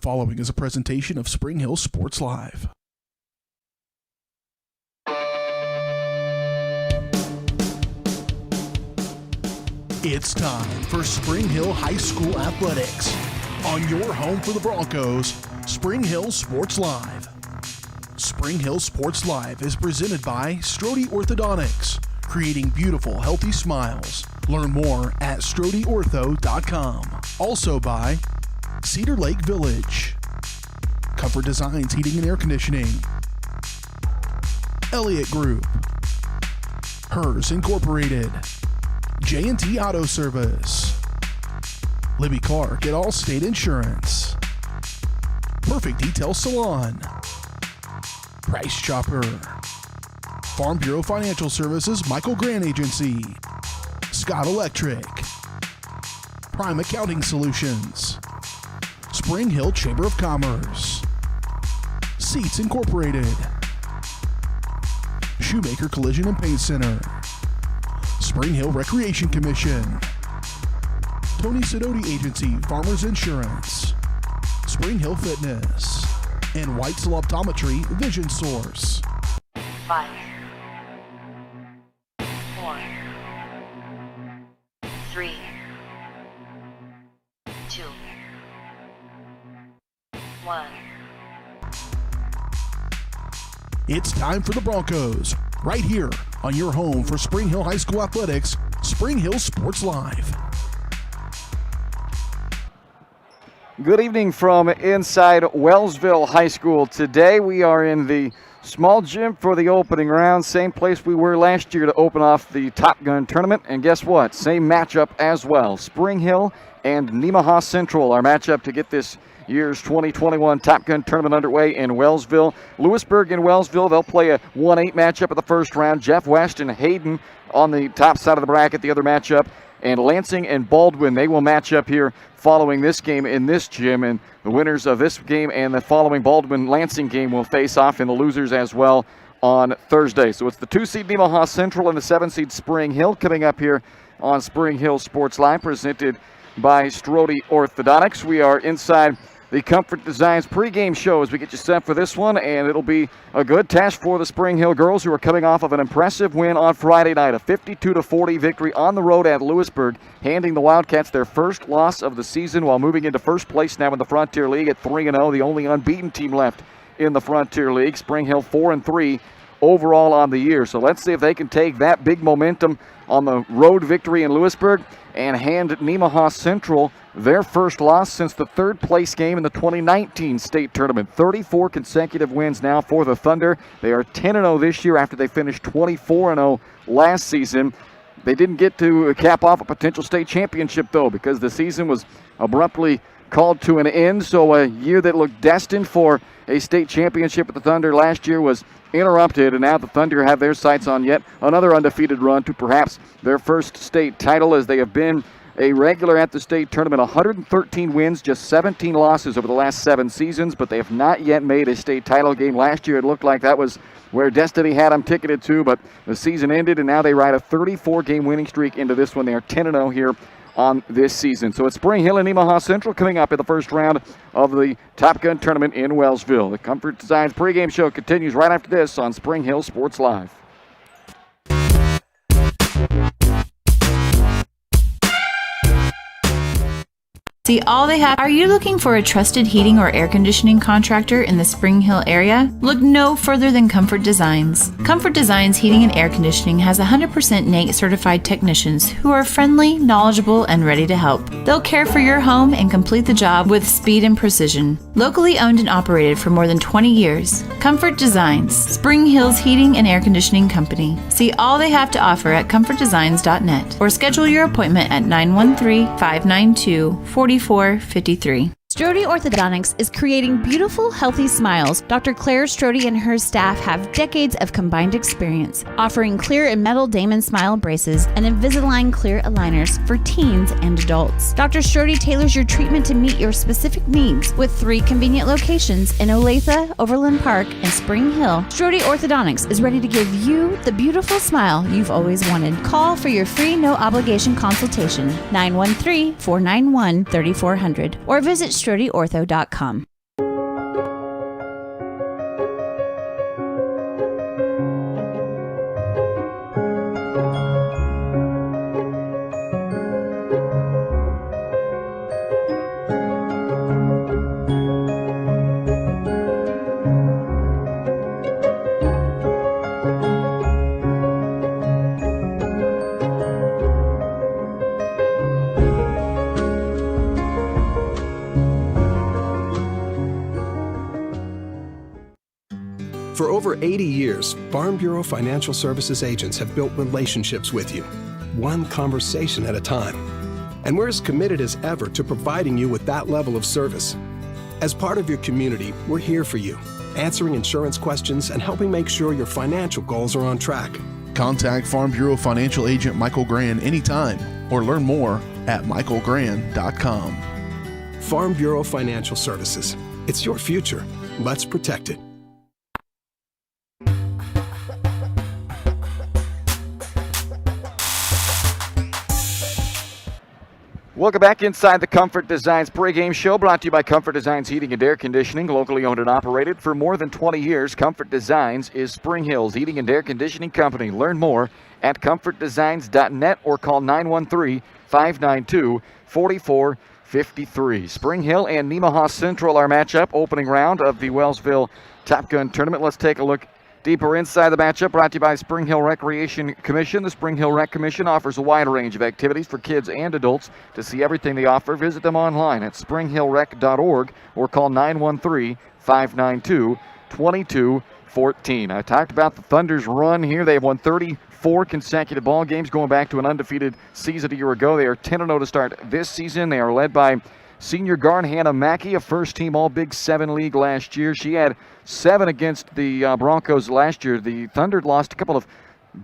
following is a presentation of Spring Hill Sports Live. It's time for Spring Hill High School Athletics. On your home for the Broncos, Spring Hill Sports Live. Spring Hill Sports Live is presented by Strode Orthodontics, creating beautiful, healthy smiles. Learn more at StrodeOrtho.com. Also by Cedar Lake Village, Comfort Designs Heating and Air Conditioning, Elliott Group, Hers Incorporated, J&T Auto Service, Libby Clark at Allstate Insurance, Perfect Detail Salon, Price Chopper, Farm Bureau Financial Services Michael Grant Agency, Scott Electric, Prime Accounting Solutions, Spring Hill Chamber of Commerce, Seats Incorporated, Shoemaker Collision and Paint Center, Spring Hill Recreation Commission, Tony Sidoti Agency Farmers Insurance, Spring Hill Fitness, and Whitesell Optometry Vision Source. 5, 4, 3, 2, 1. It's time for the Broncos, right here on your home for Spring Hill High School Athletics, Spring Hill Sports Live. Good evening from inside Wellsville High School. Today we are in the small gym for the opening round, same place we were last year to open off the Top Gun tournament. And guess what? Same matchup as well. Spring Hill and Nemaha Central, our matchup to get this year's 2021 Top Gun tournament underway in Wellsville. Lewisburg and Wellsville, they'll play a 1-8 matchup of the first round. Jeff West and Hayden on the top side of the bracket, the other matchup. And Lansing and Baldwin, they will match up here following this game in this gym. And the winners of this game and the following Baldwin-Lansing game will face off, and the losers as well on Thursday. So it's the 2-seed Nemaha Central and the 7-seed Spring Hill coming up here on Spring Hill Sports Live, presented by Strode Orthodontics. We are inside the Comfort Designs pregame show as we get you set for this one, and it'll be a good test for the Spring Hill girls, who are coming off of an impressive win on Friday night, a 52-40 victory on the road at Lewisburg, handing the Wildcats their first loss of the season while moving into first place now in the Frontier League at 3-0, the only unbeaten team left in the Frontier League. Spring Hill 4-3 overall on the year. So let's see if they can take that big momentum on the road victory in Lewisburg and hand Nemaha Central their first loss since the third place game in the 2019 state tournament. 34 consecutive wins now for the Thunder. They are 10-0 this year after they finished 24-0 last season. They didn't get to cap off a potential state championship, though, because the season was abruptly called to an end. So a year that looked destined for a state championship with the Thunder last year was interrupted, and now the Thunder have their sights on yet another undefeated run to perhaps their first state title, as they have been a regular at the state tournament. 113 wins, just 17 losses over the last 7 seasons, but they have not yet made a state title game. Last year it looked like that was where destiny had them ticketed to, but the season ended, and now they ride a 34-game winning streak into this one. They are 10-0 here on this season. So it's Spring Hill and Nemaha Central coming up in the first round of the Top Gun tournament in Wellsville. The Comfort Designs pregame show continues right after this on Spring Hill Sports Live. See all they have. Are you looking for a trusted heating or air conditioning contractor in the Spring Hill area? Look no further than Comfort Designs. Comfort Designs Heating and Air Conditioning has 100% NATE certified technicians who are friendly, knowledgeable, and ready to help. They'll care for your home and complete the job with speed and precision. Locally owned and operated for more than 20 years. Comfort Designs, Spring Hill's heating and air conditioning company. See all they have to offer at comfortdesigns.net or schedule your appointment at 913-592-4453. Strode Orthodontics is creating beautiful, healthy smiles. Dr. Claire Strode and her staff have decades of combined experience, offering clear and metal Damon smile braces and Invisalign clear aligners for teens and adults. Dr. Strode tailors your treatment to meet your specific needs with 3 convenient locations in Olathe, Overland Park, and Spring Hill. Strode Orthodontics is ready to give you the beautiful smile you've always wanted. Call for your free no-obligation consultation, 913-491-3400, or visit StrodeOrtho.com. For over 80 years, Farm Bureau Financial Services agents have built relationships with you, one conversation at a time. And we're as committed as ever to providing you with that level of service. As part of your community, we're here for you, answering insurance questions and helping make sure your financial goals are on track. Contact Farm Bureau Financial Agent Michael Grand anytime or learn more at michaelgrand.com. Farm Bureau Financial Services. It's your future. Let's protect it. Welcome back inside the Comfort Designs pregame show, brought to you by Comfort Designs Heating and Air Conditioning, locally owned and operated for more than 20 years. Comfort Designs is Spring Hill's heating and air conditioning company. Learn more at comfortdesigns.net or call 913-592-4453. Spring Hill and Nemaha Central, our matchup, opening round of the Wellsville Top Gun Tournament. Let's take a look deeper inside the matchup, brought to you by Spring Hill Recreation Commission. The Spring Hill Rec Commission offers a wide range of activities for kids and adults. To see everything they offer, visit them online at springhillrec.org or call 913-592-2214. I talked about the Thunder's run here. They've won 34 consecutive ball games, going back to an undefeated season a year ago. They are 10-0 to start this season. They are led by senior guard Hannah Mackey, a first-team All-Big 7 league last year. She had 7 against the Broncos last year. The Thunder lost a couple of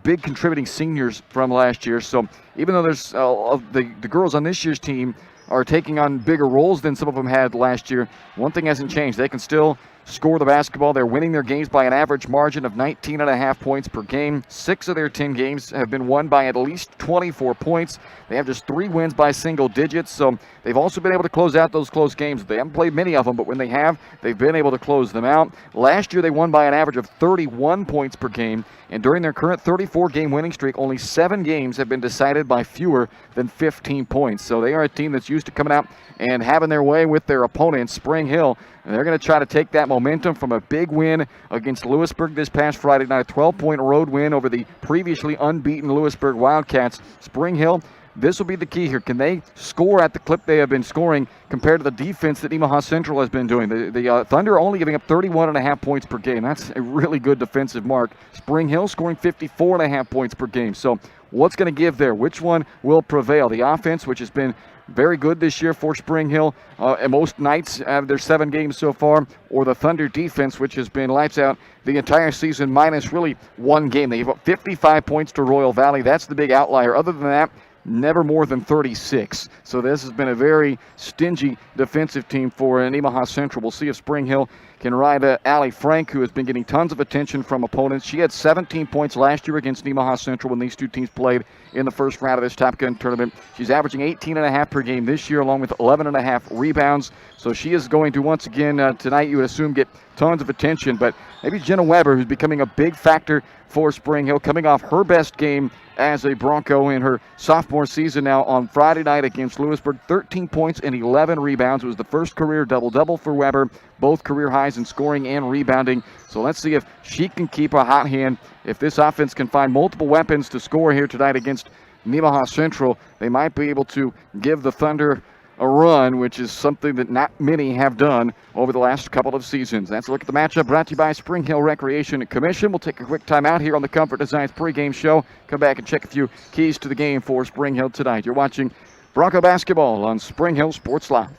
big contributing seniors from last year. So even though there's the girls on this year's team are taking on bigger roles than some of them had last year, one thing hasn't changed. They can still score the basketball. They're winning their games by an average margin of 19.5 points per game. 6 of their 10 games have been won by at least 24 points. They have just 3 wins by single digits, so they've also been able to close out those close games. They haven't played many of them, but when they have, they've been able to close them out. Last year, they won by an average of 31 points per game, and during their current 34-game winning streak, only 7 games have been decided by fewer than 15 points. So they are a team that's used to coming out and having their way with their opponents, Spring Hill. And they're going to try to take that momentum from a big win against Lewisburg this past Friday night, a 12-point road win over the previously unbeaten Lewisburg Wildcats. Spring Hill, this will be the key here. Can they score at the clip they have been scoring compared to the defense that Nemaha Central has been doing? The Thunder are only giving up 31.5 points per game. That's a really good defensive mark. Spring Hill scoring 54.5 points per game. So what's going to give there? Which one will prevail? The offense, which has been very good this year for Spring Hill at most nights out of their 7 games so far, or the Thunder defense, which has been lights out the entire season minus really 1 game. They gave up 55 points to Royal Valley. That's the big outlier. Other than that, never more than 36. So this has been a very stingy defensive team for Nemaha Central. We'll see if Spring Hill can ride Allie Frank, who has been getting tons of attention from opponents. She had 17 points last year against Nemaha Central when these two teams played in the first round of this Top Gun tournament. She's averaging 18.5 per game this year, along with 11.5 rebounds. So she is going to, once again, tonight, you would assume, get tons of attention. But maybe Jenna Weber, who's becoming a big factor for Spring Hill, coming off her best game as a Bronco in her sophomore season now on Friday night against Lewisburg. 13 points and 11 rebounds. It was the first career double-double for Weber, both career highs in scoring and rebounding. So let's see if she can keep a hot hand. If this offense can find multiple weapons to score here tonight against Nemaha Central, they might be able to give the Thunder a run, which is something that not many have done over the last couple of seasons. That's a look at the matchup brought to you by Spring Hill Recreation Commission. We'll take a quick time out here on the Comfort Designs pregame show. Come back and check a few keys to the game for Spring Hill tonight. You're watching Bronco basketball on Spring Hill Sports Live.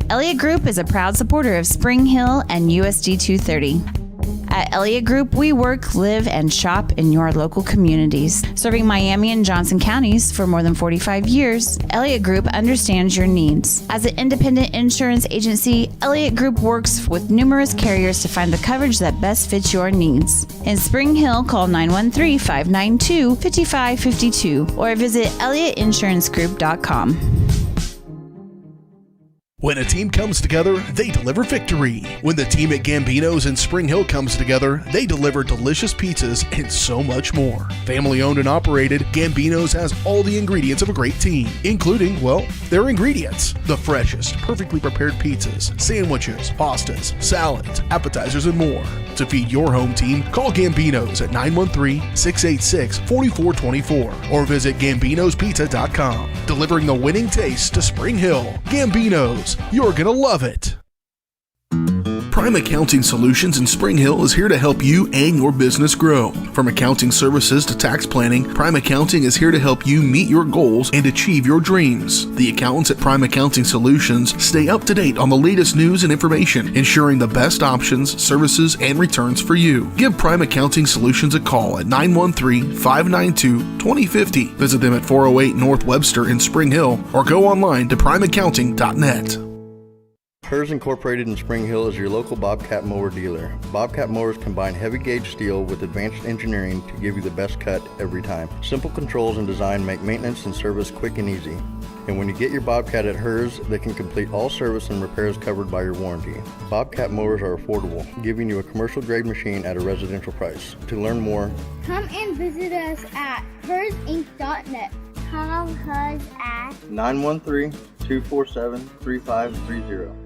Elliott Group is a proud supporter of Spring Hill and USD 230. At Elliott Group, we work, live, and shop in your local communities. Serving Miami and Johnson counties for more than 45 years, Elliott Group understands your needs. As an independent insurance agency, Elliott Group works with numerous carriers to find the coverage that best fits your needs. In Spring Hill, call 913-592-5552 or visit ElliottInsuranceGroup.com. When a team comes together, they deliver victory. When the team at Gambino's in Spring Hill comes together, they deliver delicious pizzas and so much more. Family owned and operated, Gambino's has all the ingredients of a great team, including, well, their ingredients. The freshest, perfectly prepared pizzas, sandwiches, pastas, salads, appetizers, and more. To feed your home team, call Gambino's at 913-686-4424 or visit Gambino'sPizza.com. Delivering the winning taste to Spring Hill. Gambino's. You're gonna love it. Prime Accounting Solutions in Spring Hill is here to help you and your business grow. From accounting services to tax planning, Prime Accounting is here to help you meet your goals and achieve your dreams. The accountants at Prime Accounting Solutions stay up to date on the latest news and information, ensuring the best options, services, and returns for you. Give Prime Accounting Solutions a call at 913-592-2050. Visit them at 408 North Webster in Spring Hill or go online to primeaccounting.net. HERS Incorporated in Spring Hill is your local Bobcat mower dealer. Bobcat mowers combine heavy gauge steel with advanced engineering to give you the best cut every time. Simple controls and design make maintenance and service quick and easy. And when you get your Bobcat at HERS, they can complete all service and repairs covered by your warranty. Bobcat mowers are affordable, giving you a commercial grade machine at a residential price. To learn more, come and visit us at hersinc.net. Call HERS at 913-247-3530.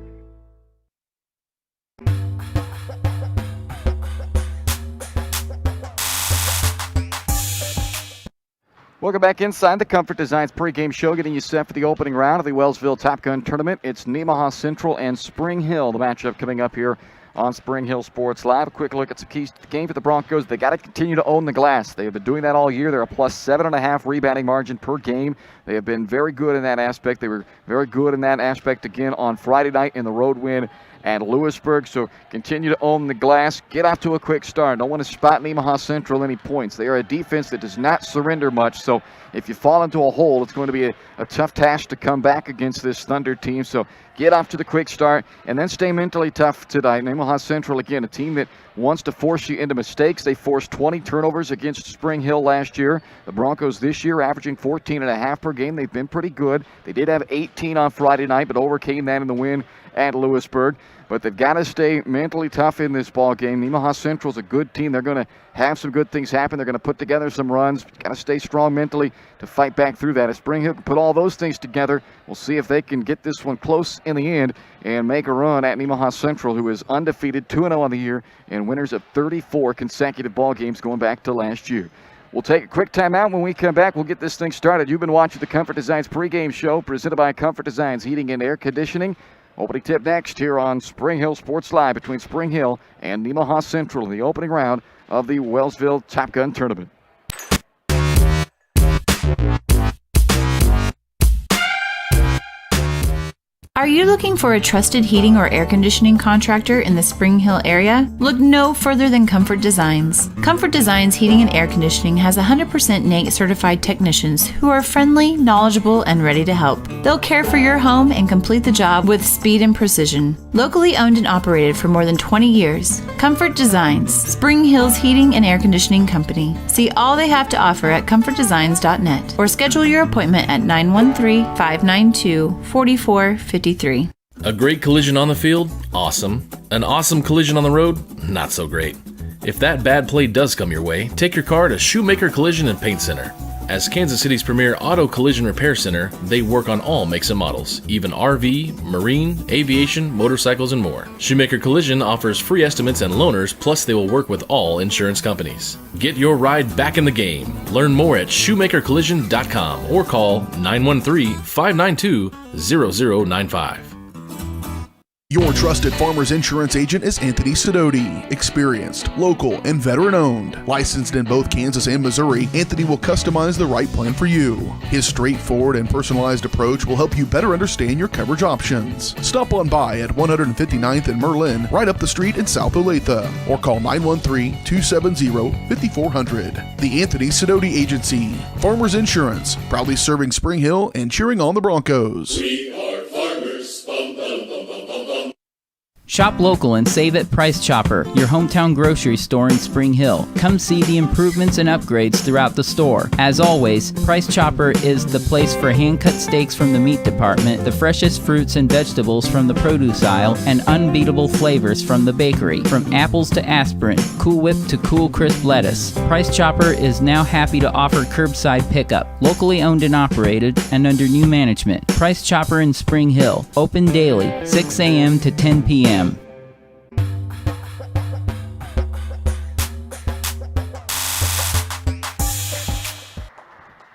Welcome back inside the Comfort Designs pregame show, getting you set for the opening round of the Wellsville Top Gun Tournament. It's Nemaha Central and Spring Hill, the matchup coming up here on Spring Hill Sports Live. A quick look at some keys to the game for the Broncos. They got to continue to own the glass. They have been doing that all year. They're a plus 7.5 rebounding margin per game. They have been very good in that aspect. They were very good in that aspect again on Friday night in the road win at Lewisburg. So continue to own the glass. Get off to a quick start. Don't want to spot Nemaha Central any points. They are a defense that does not surrender much. So if you fall into a hole, it's going to be a tough task to come back against this Thunder team. So get off to the quick start and then stay mentally tough tonight. Nemaha Central, again, a team that wants to force you into mistakes. They forced 20 turnovers against Spring Hill last year. The Broncos this year averaging 14.5 per game. They've been pretty good. They did have 18 on Friday night, but overcame that in the win at Lewisburg. But they've got to stay mentally tough in this ball game. Nemaha Central's a good team. They're going to have some good things happen. They're going to put together some runs. Got to stay strong mentally to fight back through that. If Spring Hill can put all those things together, we'll see if they can get this one close in the end and make a run at Nemaha Central, who is undefeated, 2-0 on the year, and winners of 34 consecutive ball games going back to last year. We'll take a quick timeout. When we come back, we'll get this thing started. You've been watching the Comfort Designs pregame show presented by Comfort Designs Heating and Air Conditioning. Opening tip next here on Spring Hill Sports Live between Spring Hill and Nemaha Central in the opening round of the Wellsville Top Gun Tournament. Are you looking for a trusted heating or air conditioning contractor in the Spring Hill area? Look no further than Comfort Designs. Comfort Designs Heating and Air Conditioning has 100% NAIC certified technicians who are friendly, knowledgeable, and ready to help. They'll care for your home and complete the job with speed and precision. Locally owned and operated for more than 20 years, Comfort Designs, Spring Hill's heating and air conditioning company. See all they have to offer at comfortdesigns.net or schedule your appointment at 913-592-4453. A great collision on the field? Awesome. An awesome collision on the road? Not so great. If that bad play does come your way, take your car to Shoemaker Collision and Paint Center. As Kansas City's premier auto collision repair center, they work on all makes and models, even RV, marine, aviation, motorcycles, and more. Shoemaker Collision offers free estimates and loaners, plus they will work with all insurance companies. Get your ride back in the game. Learn more at shoemakercollision.com or call 913-592-0095. Your trusted Farmers Insurance agent is Anthony Sidoti. Experienced, local, and veteran-owned. Licensed in both Kansas and Missouri, Anthony will customize the right plan for you. His straightforward and personalized approach will help you better understand your coverage options. Stop on by at 159th and Merlin, right up the street in South Olathe, or call 913-270-5400. The Anthony Sidoti Agency. Farmers Insurance, proudly serving Spring Hill and cheering on the Broncos. We are farmers. Bum, bum, bum, bum, bum, bum. Shop local and save at Price Chopper, your hometown grocery store in Spring Hill. Come see the improvements and upgrades throughout the store. As always, Price Chopper is the place for hand-cut steaks from the meat department, the freshest fruits and vegetables from the produce aisle, and unbeatable flavors from the bakery. From apples to aspirin, Cool Whip to cool crisp lettuce. Price Chopper is now happy to offer curbside pickup, locally owned and operated, and under new management. Price Chopper in Spring Hill, open daily, 6 a.m. to 10 p.m.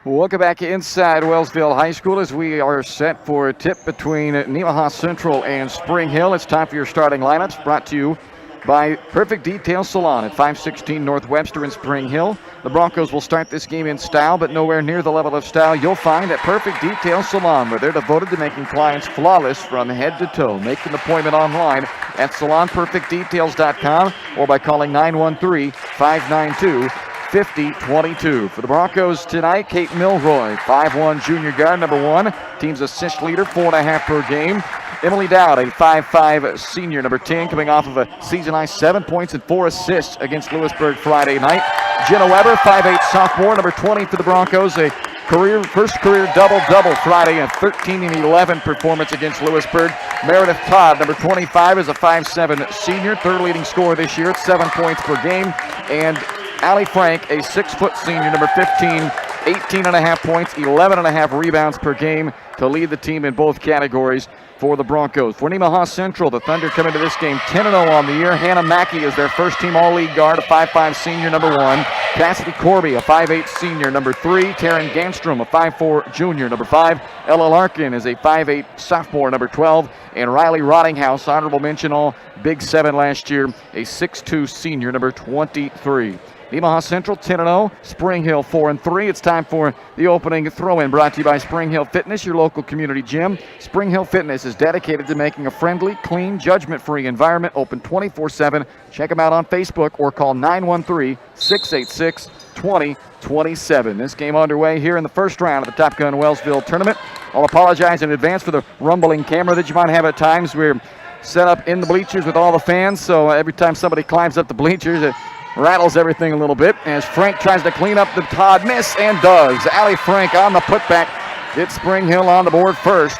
Welcome back inside Wellsville High School as we are set for a tip between Nemaha Central and Spring Hill. It's time for your starting lineups, brought to you by Perfect Detail Salon at 516 North Webster in Spring Hill. The Broncos will start this game in style, but nowhere near the level of style you'll find at Perfect Detail Salon, where they're devoted to making clients flawless from head to toe. Make an appointment online at salonperfectdetails.com or by calling 913-592-5022. For the Broncos tonight, Kate Milroy, 5'1" junior guard, number 1. Team's assist leader, 4.5 per game. Emily Dowd, a 5'5" senior, number 10, coming off of a season-high 7 points and 4 assists against Lewisburg Friday night. Jenna Weber, 5'8" sophomore, number 20 for the Broncos, a first career double-double Friday, a 13 and 11 performance against Lewisburg. Meredith Todd, number 25, is a 5'7" senior, third leading scorer this year at 7 points per game. And Allie Frank, a 6' senior, number 15, 18.5 points, 11.5 rebounds per game to lead the team in both categories for the Broncos. For Nemaha Central, the Thunder come into this game 10-0 on the year. Hannah Mackey is their first-team All-League guard, a 5'5" senior, number 1. Cassidy Corby, a 5'8" senior, number 3. Taryn Ganstrom, a 5'4" junior, number 5. Ella Larkin is a 5'8" sophomore, number 12. And Riley Rottinghouse, honorable mention all Big 7 last year, a 6'2" senior, number 23. Nemaha Central 10-0, Spring Hill 4-3. It's time for the opening throw-in, brought to you by Spring Hill Fitness, your local community gym. Spring Hill Fitness is dedicated to making a friendly, clean, judgment-free environment open 24/7. Check them out on Facebook or call 913-686-2027. This game underway here in the first round of the Top Gun Wellsville tournament. I'll apologize in advance for the rumbling camera that you might have at times. We're set up in the bleachers with all the fans, so every time somebody climbs up the bleachers, it rattles everything a little bit as Frank tries to clean up the Todd miss and does. Allie Frank on the putback gets Spring Hill on the board first.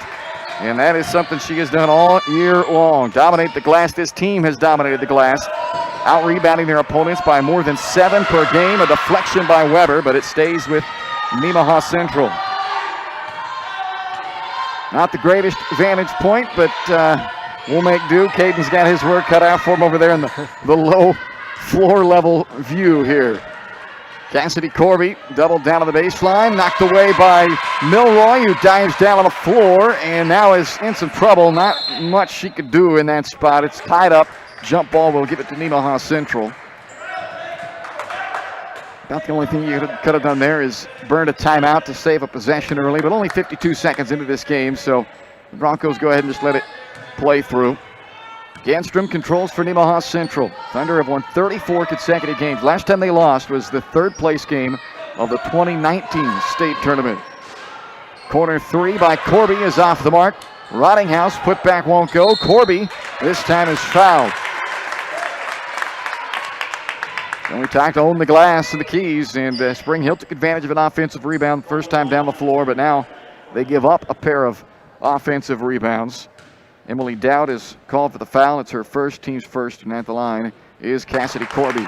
And that is something she has done all year long. Dominate the glass. This team has dominated the glass. Out-rebounding their opponents by more than 7 per game. A deflection by Weber, but it stays with Nemaha Central. Not the greatest vantage point, but we'll make do. Caden's got his work cut out for him over there in the low floor level view here. Cassidy Corby doubled down to the baseline, knocked away by Milroy, who dives down on the floor and now is in some trouble. Not much she could do in that spot. It's tied up. Jump ball will give it to Nemaha Central. About the only thing you could have done there is burned a timeout to save a possession early, but only 52 seconds into this game, so the Broncos go ahead and just let it play through. Ganstrom controls for Nemaha Central. Thunder have won 34 consecutive games. Last time they lost was the third place game of the 2019 state tournament. Corner 3 by Corby is off the mark. Rottinghouse put back won't go. Corby this time is fouled. And we talked to own the glass and the keys, and Spring Hill took advantage of an offensive rebound first time down the floor, but now they give up a pair of offensive rebounds. Emily Dowd is called for the foul. It's her first, team's first, and at the line is Cassidy Corby.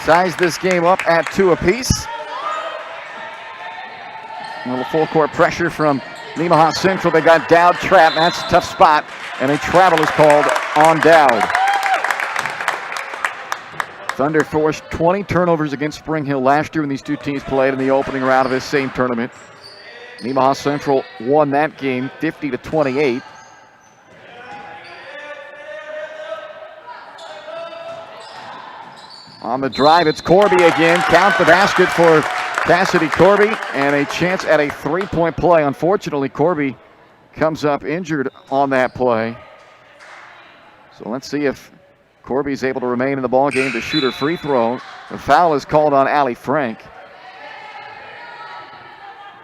Ties this game up at 2 apiece. A little full court pressure from Nemaha Central. They got Dowd trapped. That's a tough spot, and a travel is called on Dowd. Thunder forced 20 turnovers against Spring Hill last year when these two teams played in the opening round of this same tournament. Nemaha Central won that game 50-28. On the drive, it's Corby again. Count the basket for Cassidy Corby, and a chance at a three-point play. Unfortunately, Corby comes up injured on that play. So let's see if Corby's able to remain in the ball game to shoot her free throw. The foul is called on Allie Frank.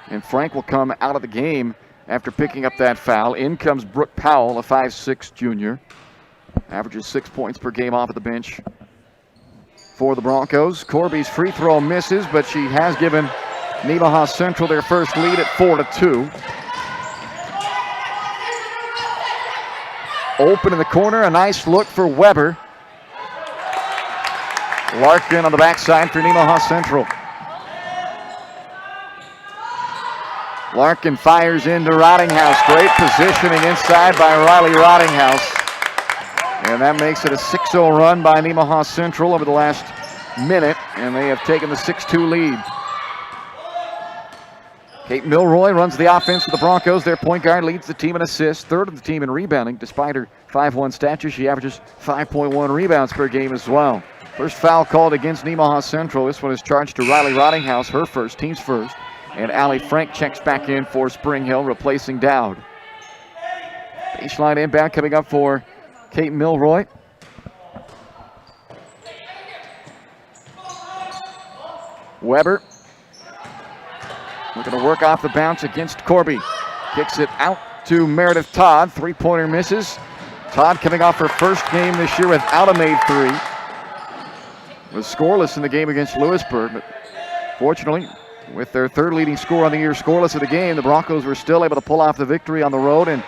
And Frank will come out of the game after picking up that foul. In comes Brooke Powell, a 5'6" junior. Averages 6 points per game off of the bench for the Broncos. Corby's free throw misses, but she has given Nemaha Central their first lead at 4-2. Open in the corner, a nice look for Weber. Larkin on the backside for Nemaha Central. Larkin fires into Rottinghouse. Great positioning inside by Riley Rottinghouse. And that makes it a 6-0 run by Nemaha Central over the last minute, and they have taken the 6-2 lead. Kate Milroy runs the offense for the Broncos. Their point guard leads the team in assists, third of the team in rebounding. Despite her 5'1" stature, she averages 5.1 rebounds per game as well. First foul called against Nemaha Central. This one is charged to Riley Rottinghouse, her first, team's first. And Allie Frank checks back in for Spring Hill, replacing Dowd. Baseline inbound coming up for Kate Milroy. Weber looking to work off the bounce against Corby. Kicks it out to Meredith Todd. Three-pointer misses. Todd coming off her first game this year without a made three. Was scoreless in the game against Lewisburg, but fortunately, with their third leading scorer on the year scoreless of the game, the Broncos were still able to pull off the victory on the road, and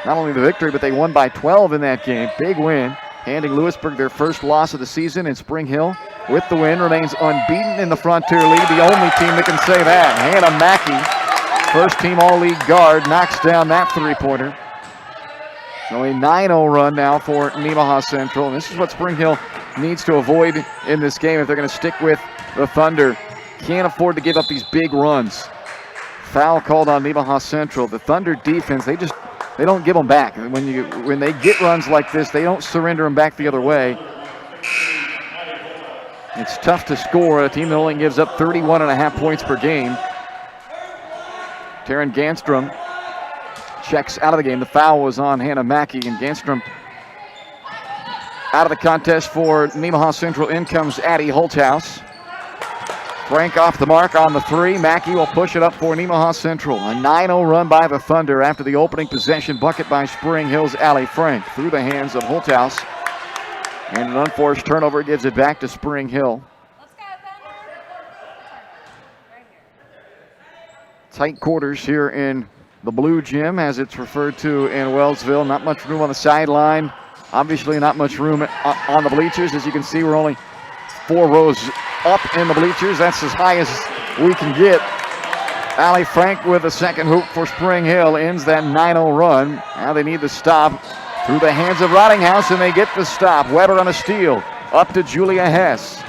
not only the victory, but they won by 12 in that game. Big win, handing Lewisburg their first loss of the season. And Spring Hill, with the win, remains unbeaten in the Frontier League. The only team that can say that. Hannah Mackey, first team All-League guard, knocks down that three-pointer. So a 9-0 run now for Nemaha Central. And this is what Spring Hill needs to avoid in this game if they're going to stick with the Thunder. Can't afford to give up these big runs. Foul called on Nemaha Central. The Thunder defense, they don't give them back. When they get runs like this, they don't surrender them back the other way. It's tough to score a team that only gives up 31.5 points per game. Taryn Ganstrom checks out of the game. The foul was on Hannah Mackey, and Ganstrom out of the contest for Nemaha Central. In comes Addie Holthouse. Frank off the mark on the three. Mackey will push it up for Nemaha Central. A 9-0 run by the Thunder after the opening possession bucket by Spring Hill's Allie Frank through the hands of Holthouse. And an unforced turnover gives it back to Spring Hill. Tight quarters here in the Blue Gym, as it's referred to in Wellsville. Not much room on the sideline. Obviously not much room on the bleachers. As you can see, we're only 4 rows up in the bleachers. That's as high as we can get. Allie Frank with a second hoop for Spring Hill ends that 9-0 run. Now they need the stop through the hands of Rottinghouse, and they get the stop. Weber on a steal. Up to Julia Hess.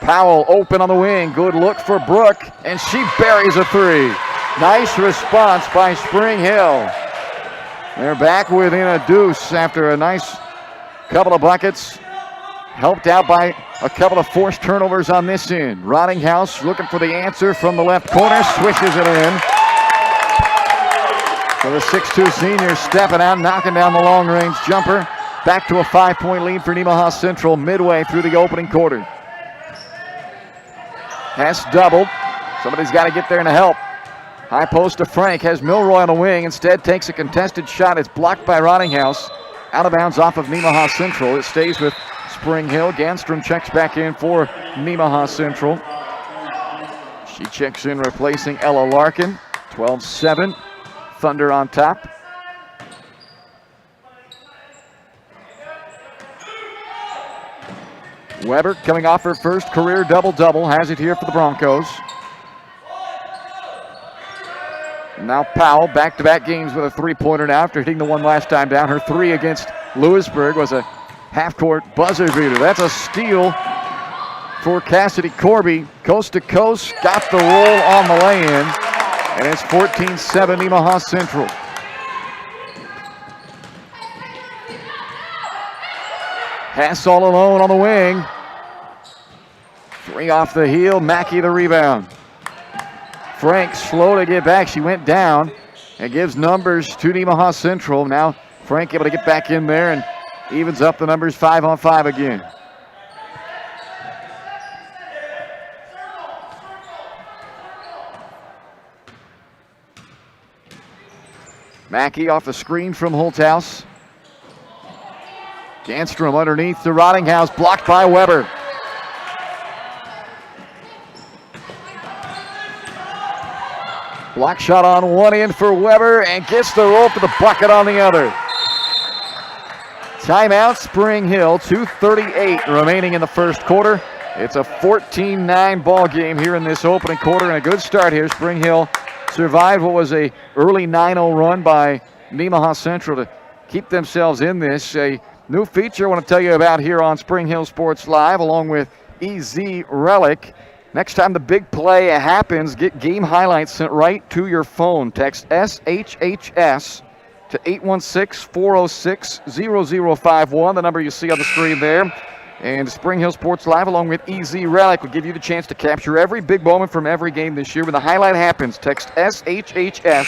Powell open on the wing. Good look for Brooke, and she buries a three. Nice response by Spring Hill. They're back within a deuce after a nice couple of buckets. Helped out by a couple of forced turnovers on this end. Rottinghouse looking for the answer from the left corner. Swishes it in. So the 6'2 senior stepping out, knocking down the long-range jumper. Back to a 5-point lead for Nemaha Central midway through the opening quarter. Hess doubled. Somebody's got to get there and help. High post to Frank. Has Milroy on the wing. Instead takes a contested shot. It's blocked by Rottinghouse. Out of bounds off of Nemaha Central. It stays with Spring Hill. Ganstrom checks back in for Nemaha Central. She checks in replacing Ella Larkin. 12-7. Thunder on top. Weber coming off her first career double-double. Has it here for the Broncos. Now Powell, back-to-back games with a three-pointer now after hitting the one last time down. Her three against Lewisburg was a half-court buzzer beater. That's a steal for Cassidy Corby. Coast to coast, got the roll on the lay-in, and it's 14-7 Nemaha Central. Hess all alone on the wing. Three off the heel, Mackey the rebound. Frank slow to get back. She went down and gives numbers to Nemaha Central. Now Frank able to get back in there and evens up the numbers 5-on-5 again. Mackey off the screen from Holthouse. Ganstrom underneath to Rottinghouse, blocked by Weber. Block shot on one end for Weber and gets the roll for the bucket on the other. Timeout, Spring Hill, 2:38 remaining in the first quarter. It's a 14-9 ball game here in this opening quarter, and a good start here. Spring Hill survived what was a early 9-0 run by Nemaha Central to keep themselves in this. A new feature I want to tell you about here on Spring Hill Sports Live, along with EZ Relic. Next time the big play happens, get game highlights sent right to your phone. Text SHHS to 816-406-0051, the number you see on the screen there. And Spring Hill Sports Live, along with EZ Relic, will give you the chance to capture every big moment from every game this year. When the highlight happens, text SHHS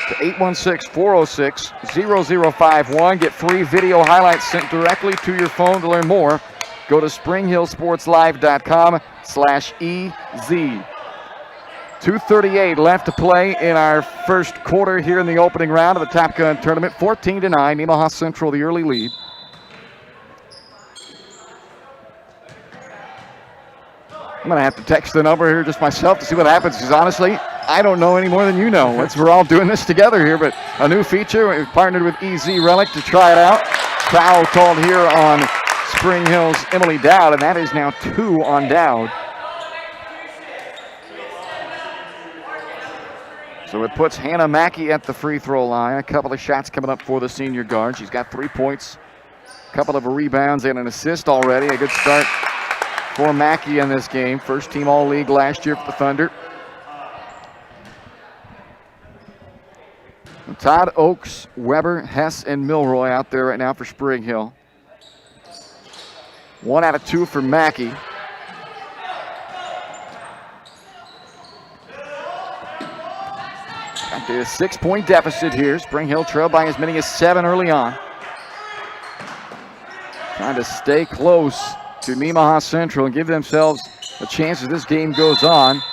to 816-406-0051. Get free video highlights sent directly to your phone. To learn more, go to springhillsportslive.com/EZ. 2:38 left to play in our first quarter here in the opening round of the Top Gun tournament. 14-9, Nemaha Central the early lead. I'm going to have to text the number here just myself to see what happens, because honestly, I don't know any more than you know. We're all doing this together here, but a new feature. We've partnered with EZ Relic to try it out. Foul called here on Spring Hill's Emily Dowd, and that is now 2 on Dowd. So it puts Hannah Mackey at the free throw line. A couple of shots coming up for the senior guard. She's got 3 points, a couple of rebounds, and an assist already. A good start for Mackey in this game. First team All-League last year for the Thunder. And Todd, Oakes, Weber, Hess, and Milroy out there right now for Spring Hill. 1 out of 2 for Mackey. Got the 6-point deficit here. Spring Hill trailed by as many as 7 early on. Trying to stay close to Nemaha Central and give themselves a chance as this game goes on.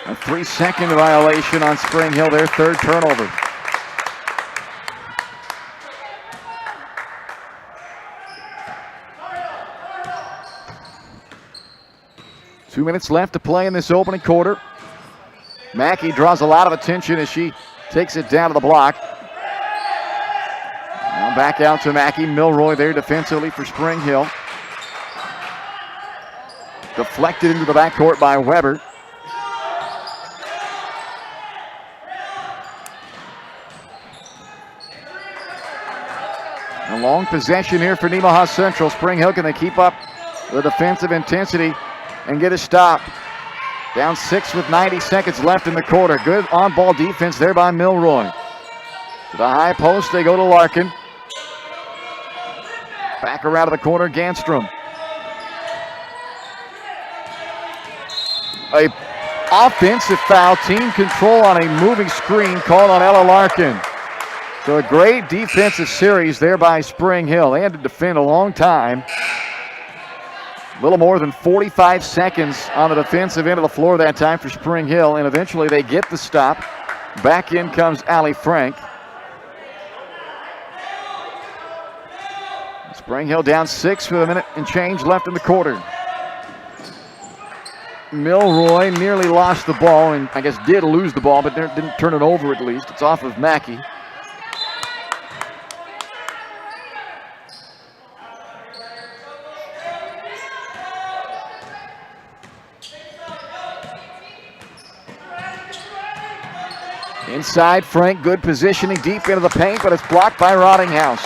A 3-second violation on Spring Hill, their third turnover. Two minutes left to play in this opening quarter. Mackey draws a lot of attention as she takes it down to the block. Now back out to Mackey. Milroy there defensively for Spring Hill. Deflected into the backcourt by Weber. A long possession here for Nemaha Central. Spring Hill, can they keep up the defensive intensity and get a stop? Down 6 with 90 seconds left in the quarter. Good on-ball defense there by Milroy. To the high post, they go to Larkin. Back around to the corner, Ganstrom. A offensive foul, team control on a moving screen called on Ella Larkin. So a great defensive series there by Spring Hill. They had to defend a long time. A little more than 45 seconds on the defensive end of the floor that time for Spring Hill, and eventually they get the stop. Back in comes Allie Frank. Spring Hill down 6 with a minute and change left in the quarter. Milroy nearly lost the ball, and I guess did lose the ball, but didn't turn it over at least. It's off of Mackey. Inside, Frank, good positioning deep into the paint, but it's blocked by Rottinghouse.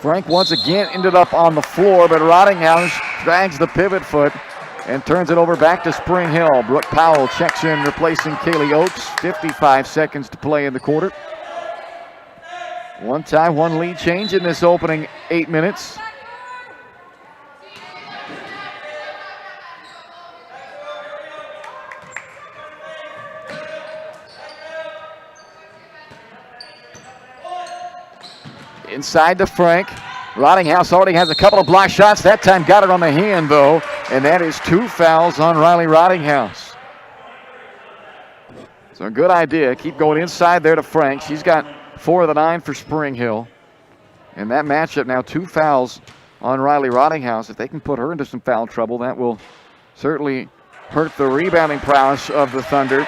Frank once again ended up on the floor, but Rottinghouse drags the pivot foot and turns it over back to Spring Hill. Brooke Powell checks in, replacing Kaylee Oakes. 55 seconds to play in the quarter. One tie, one lead change in this opening 8 minutes. Inside to Frank. Rottinghouse already has a couple of block shots. That time got it on the hand, though, and that is 2 fouls on Riley Rottinghouse. So a good idea. Keep going inside there to Frank. She's got 4 of the 9 for Spring Hill. And that matchup now 2 fouls on Riley Rottinghouse. If they can put her into some foul trouble, that will certainly hurt the rebounding prowess of the Thunder.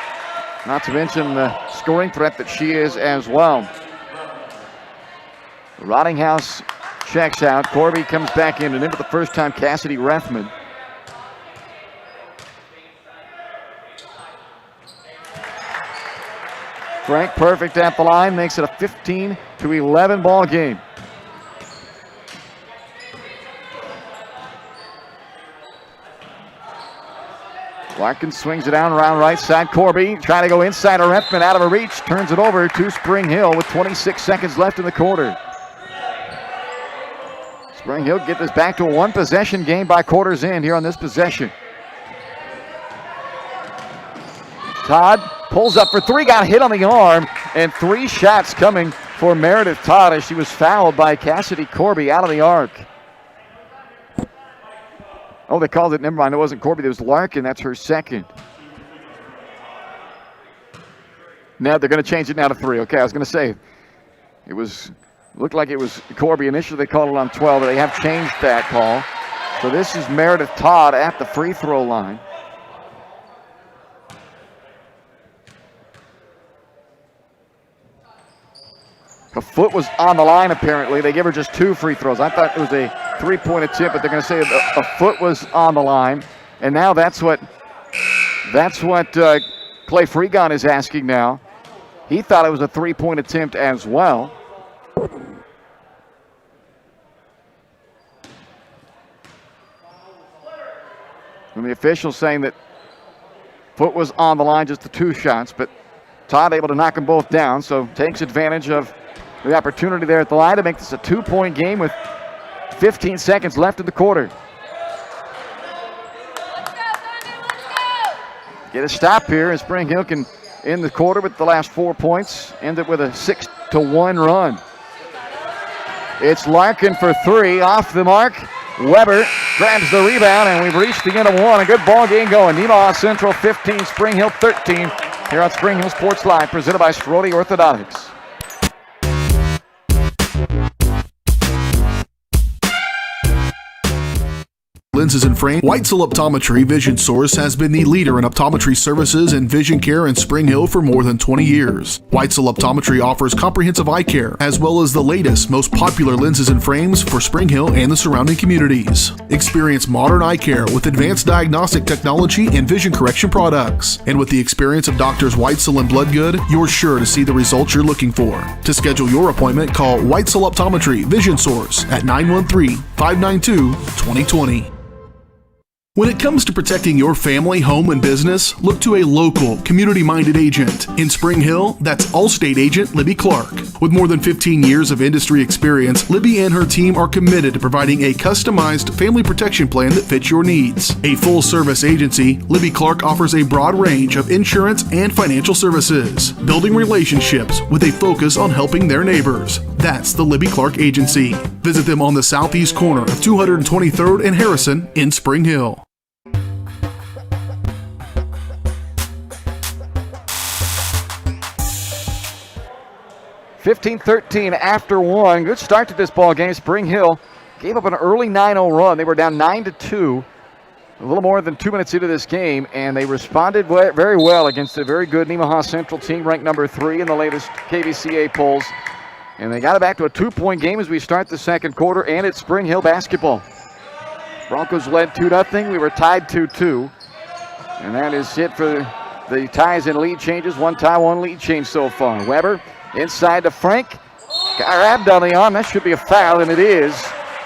Not to mention the scoring threat that she is as well. Rottinghouse checks out. Corby comes back in, and in for the first time, Cassidy Rethman. Frank perfect at the line, makes it a 15-11 ball game. Larkin swings it down around right side. Corby trying to go inside of Rethman, out of her reach, turns it over to Spring Hill with 26 seconds left in the quarter. Spring Hill get this back to a 1-possession game by quarter's end here on this possession. Todd pulls up for 3, got hit on the arm, and 3 shots coming for Meredith Todd as she was fouled by Cassidy Corby out of the arc. Oh, they called it, never mind, it wasn't Corby, it was Larkin, that's her second. Now they're going to change it now to 3. Okay, I was going to say, looked like it was Corby. Initially they called it on 12, but they have changed that call. So this is Meredith Todd at the free throw line. A foot was on the line, apparently. They give her just 2 free throws. I thought it was a 3-point attempt, but they're going to say a foot was on the line. And now that's what Clay Freegon is asking now. He thought it was a 3-point attempt as well. And the official saying that foot was on the line, just the 2 shots, but Todd able to knock them both down, so takes advantage of the opportunity there at the line to make this a 2-point game with 15 seconds left in the quarter. Get a stop here, and Spring Hill can end the quarter with the last 4 points, end it with a 6-1 run. It's Larkin for 3, off the mark. Weber grabs the rebound, and we've reached the end of 1. A good ball game going. Nemaha Central 15, Spring Hill 13. Here on Spring Hill Sports Live, presented by Strode Orthodontics. Lenses and frame. Weitzel Optometry Vision Source has been the leader in optometry services and vision care in Spring Hill for more than 20 years. Weitzel Optometry offers comprehensive eye care, as well as the latest, most popular lenses and frames for Spring Hill and the surrounding communities. Experience modern eye care with advanced diagnostic technology and vision correction products. And with the experience of Doctors Weitzel and Bloodgood, you're sure to see the results you're looking for. To schedule your appointment, call Weitzel Optometry Vision Source at 913-592-2020. When it comes to protecting your family, home, and business, look to a local, community-minded agent. In Spring Hill, that's Allstate agent Libby Clark. With more than 15 years of industry experience, Libby and her team are committed to providing a customized family protection plan that fits your needs. A full-service agency, Libby Clark offers a broad range of insurance and financial services, building relationships with a focus on helping their neighbors. That's the Libby Clark Agency. Visit them on the southeast corner of 223rd and Harrison in Spring Hill. (15-13) after 1. Good start to this ball game. Spring Hill gave up an early 9-0 run. They were down 9-2 a little more than 2 minutes into this game, and they responded very well against a very good Nemaha Central team, ranked number 3 in the latest KVCA polls. And they got it back to a 2-point game as we start the second quarter, and it's Spring Hill basketball. Broncos led 2-0. We were tied 2-2. And that is it for the ties and lead changes. 1 tie, 1 lead change so far. Weber inside to Frank. Got grabbed on the arm. That should be a foul, and it is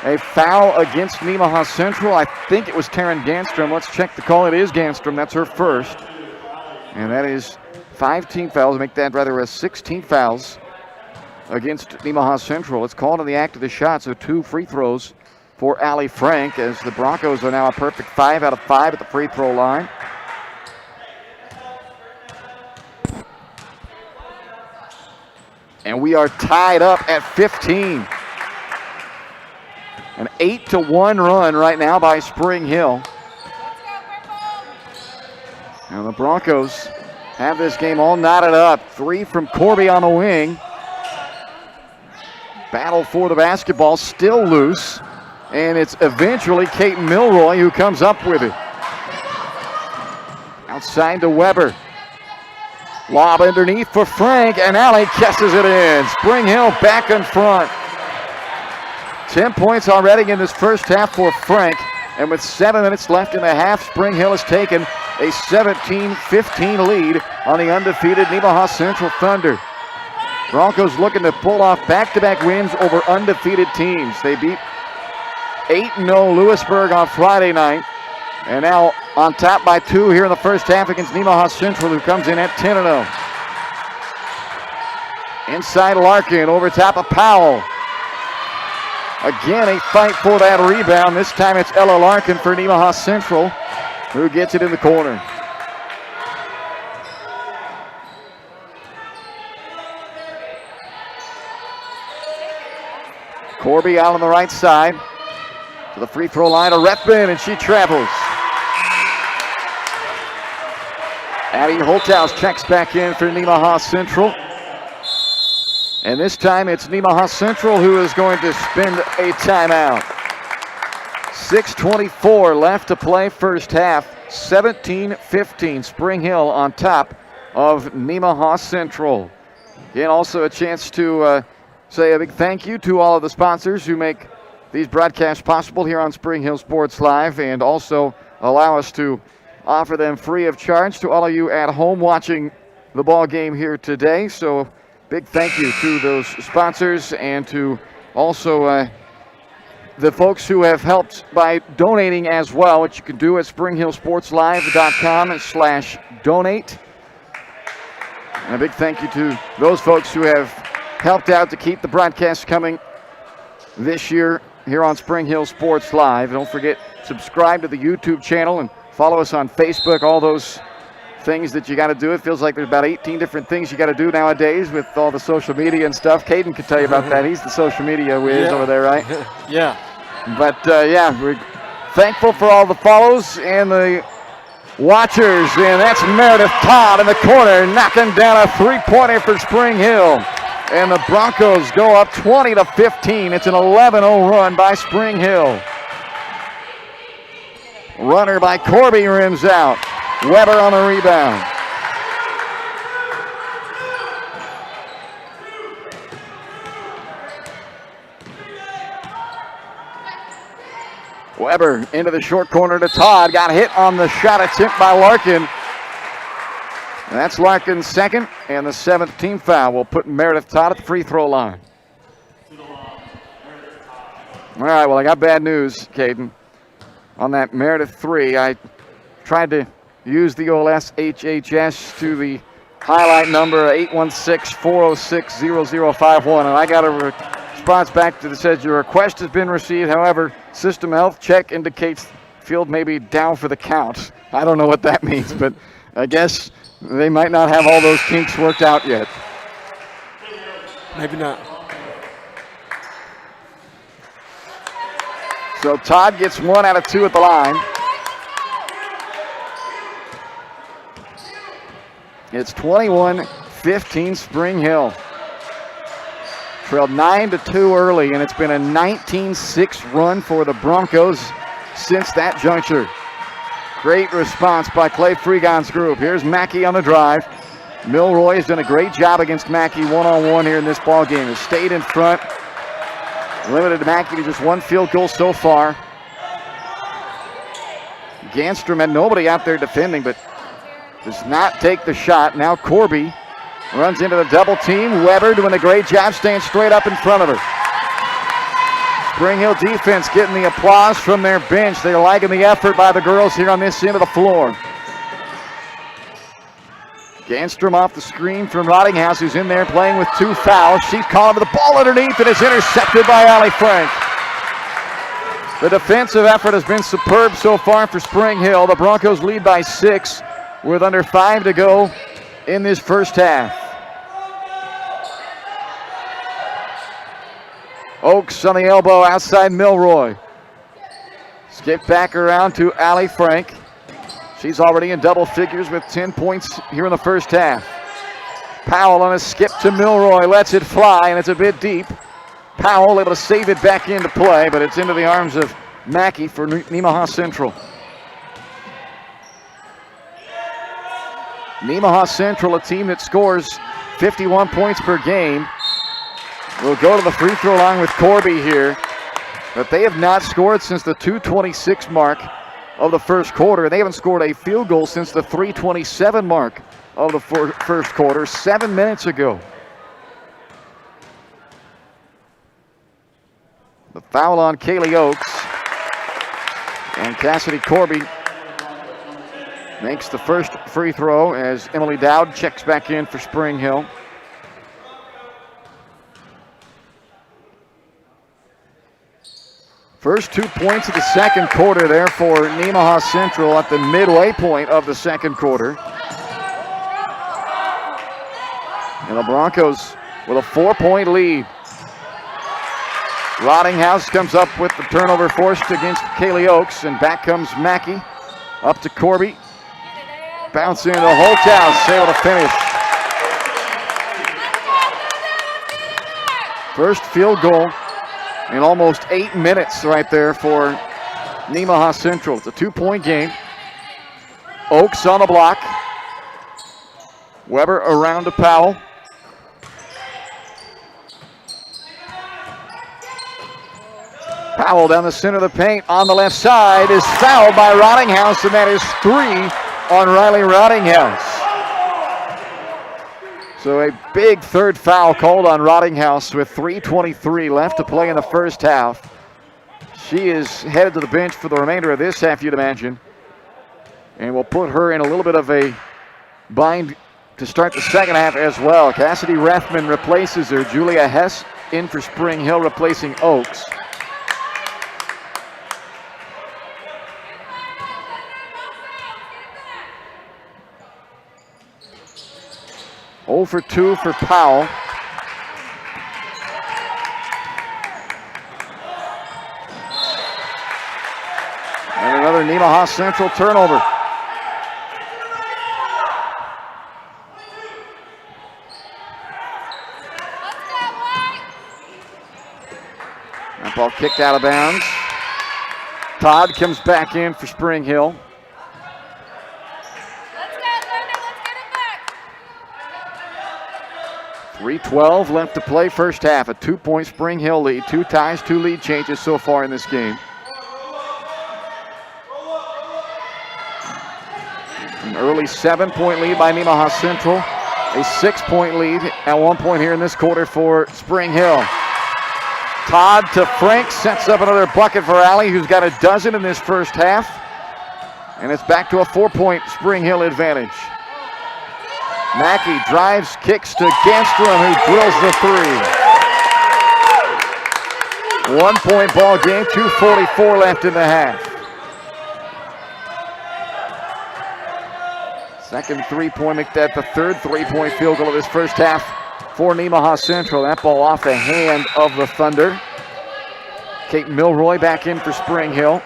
a foul against Nemaha Central. I think it was Taryn Ganstrom. Let's check the call. It is Ganstrom. That's her first. And that is 5 team fouls. Make that rather 16 fouls against Nemaha Central. It's called on the act of the shot, so 2 free throws for Allie Frank, as the Broncos are now a perfect 5 out of 5 at the free throw line. And we are tied up at 15. An 8-1 run right now by Spring Hill. And the Broncos have this game all knotted up. 3 from Corby on the wing. Battle for the basketball, still loose. And it's eventually Caden Milroy who comes up with it. Outside to Weber. Lob underneath for Frank, and Alley catches it in. Spring Hill back in front. 10 points already in this first half for Frank. And with 7 minutes left in the half, Spring Hill has taken a 17-15 lead on the undefeated Nemaha Central Thunder. Broncos looking to pull off back-to-back wins over undefeated teams. They beat 8-0 Lewisburg on Friday night. And now on top by 2 here in the first half against Nemaha Central, who comes in at 10-0. Inside Larkin, over top of Powell. Again, a fight for that rebound. This time it's Ella Larkin for Nemaha Central, who gets it in the corner. Corby out on the right side to the free throw line of Repvin, and she travels. Addie Holthouse checks back in for Nemaha Central. And this time it's Nemaha Central who is going to spend a timeout. 6:24 left to play first half. 17-15, Spring Hill on top of Nemaha Central. Again, also a chance to say a big thank you to all of the sponsors who make these broadcasts possible here on Spring Hill Sports Live, and also allow us to offer them free of charge to all of you at home watching the ball game here today. So big thank you to those sponsors, and to also the folks who have helped by donating as well, which you can do at springhillsportslive.com/donate. And a big thank you to those folks who have helped out to keep the broadcasts coming this year here on Spring Hill Sports Live. Don't forget, subscribe to the YouTube channel and follow us on Facebook. All those things that you got to do. It feels like there's about 18 different things you got to do nowadays with all the social media and stuff. Caden can tell you about that. He's the social media whiz over there, right? Yeah. But yeah, we're thankful for all the follows and the watchers. And that's Meredith Todd in the corner, knocking down a three-pointer for Spring Hill. And the Broncos go up 20-15. It's an 11-0 run by Spring Hill. Runner by Corby rims out. Weber on the rebound. Weber into the short corner to Todd. Got hit on the shot attempt by Larkin. And that's Larkin's second, and the 7th team foul will put Meredith Todd at the free throw line. All right, well, I got bad news, Caden. On that Meredith 3, I tried to use the old SHHS to the highlight number 816-406-0051, and I got a response back that says your request has been received. However, system health check indicates field may be down for the count. I don't know what that means, but I guess they might not have all those kinks worked out yet. Maybe not. So Todd gets 1 out of 2 at the line. It's 21-15 Spring Hill. Trailed 9-2 early, and it's been a 19-6 run for the Broncos since that juncture. Great response by Clay Freegon's group. Here's Mackey on the drive. Milroy has done a great job against Mackey one-on-one here in this ball game. Has stayed in front. Limited Mackey to just 1 field goal so far. Ganstrom had nobody out there defending, but does not take the shot. Now Corby runs into the double team. Weber doing a great job staying straight up in front of her. Spring Hill defense getting the applause from their bench. They're liking the effort by the girls here on this end of the floor. Ganstrom off the screen from Rottinghouse, who's in there playing with 2 fouls. She's calling for the ball underneath, and it's intercepted by Allie Frank. The defensive effort has been superb so far for Spring Hill. The Broncos lead by 6 with under 5 to go in this first half. Oaks on the elbow outside Milroy. Skip back around to Allie Frank. She's already in double figures with 10 points here in the first half. Powell on a skip to Milroy, lets it fly, and it's a bit deep. Powell able to save it back into play, but it's into the arms of Mackey for Nemaha Central. Nemaha Central, a team that scores 51 points per game, will go to the free throw line with Corby here, but they have not scored since the 2:26 mark of the first quarter. They haven't scored a field goal since the 3:27 mark of the first quarter, 7 minutes ago. The foul on Kaylee Oaks, and Cassidy Corby makes the first free throw as Emily Dowd checks back in for Spring Hill. First 2 points of the second quarter there for Nemaha Central at the midway point of the second quarter. And the Broncos with a 4-point lead. Rottinghouse comes up with the turnover forced against Kaylee Oaks, and back comes Mackey. Up to Corby. Bounce into Holthouse, able to finish. First field goal in almost 8 minutes right there for Nemaha Central. It's a 2-point game. Oaks on the block. Weber around to Powell. Powell down the center of the paint on the left side is fouled by Rottinghouse, and that is 3 on Riley Rottinghouse. So a big third foul called on Rottinghouse with 3:23 left to play in the first half. She is headed to the bench for the remainder of this half, you'd imagine. And will put her in a little bit of a bind to start the second half as well. Cassidy Rethman replaces her. Julia Hess in for Spring Hill, replacing Oaks. Oh for 2 for Powell. And another Nemaha Central turnover. That ball kicked out of bounds. Todd comes back in for Spring Hill. 3:12 left to play first half. A 2-point Spring Hill lead. 2 ties, 2 lead changes so far in this game. An early 7-point lead by Nemaha Central. A 6-point lead at one point here in this quarter for Spring Hill. Todd to Frank, sets up another bucket for Allie, who's got a dozen in this first half. And it's back to a 4-point Spring Hill advantage. Mackey drives, kicks to Ganstrom, who drills the 3. 1-point ball game, 2:44 left in the half. Second 3-point, make that the third 3-point field goal of this first half for Nemaha Central. That ball off the hand of the Thunder. Kate Milroy back in for Spring Hill.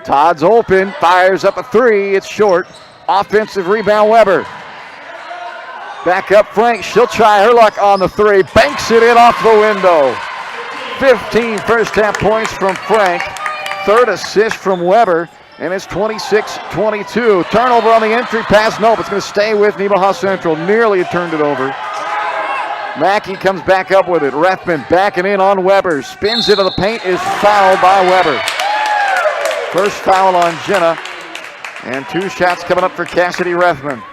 Todd's open, fires up a 3, it's short. Offensive rebound, Weber. Back up Frank, she'll try her luck on the 3, banks it in off the window. 15 first half points from Frank, third assist from Weber, and it's 26-22. Turnover on the entry pass, nope, it's gonna stay with Nemaha Central, nearly turned it over. Mackey comes back up with it, Rethman backing in on Weber, spins into the paint, is fouled by Weber. First foul on Jenna, and 2 shots coming up for Cassidy Rethman.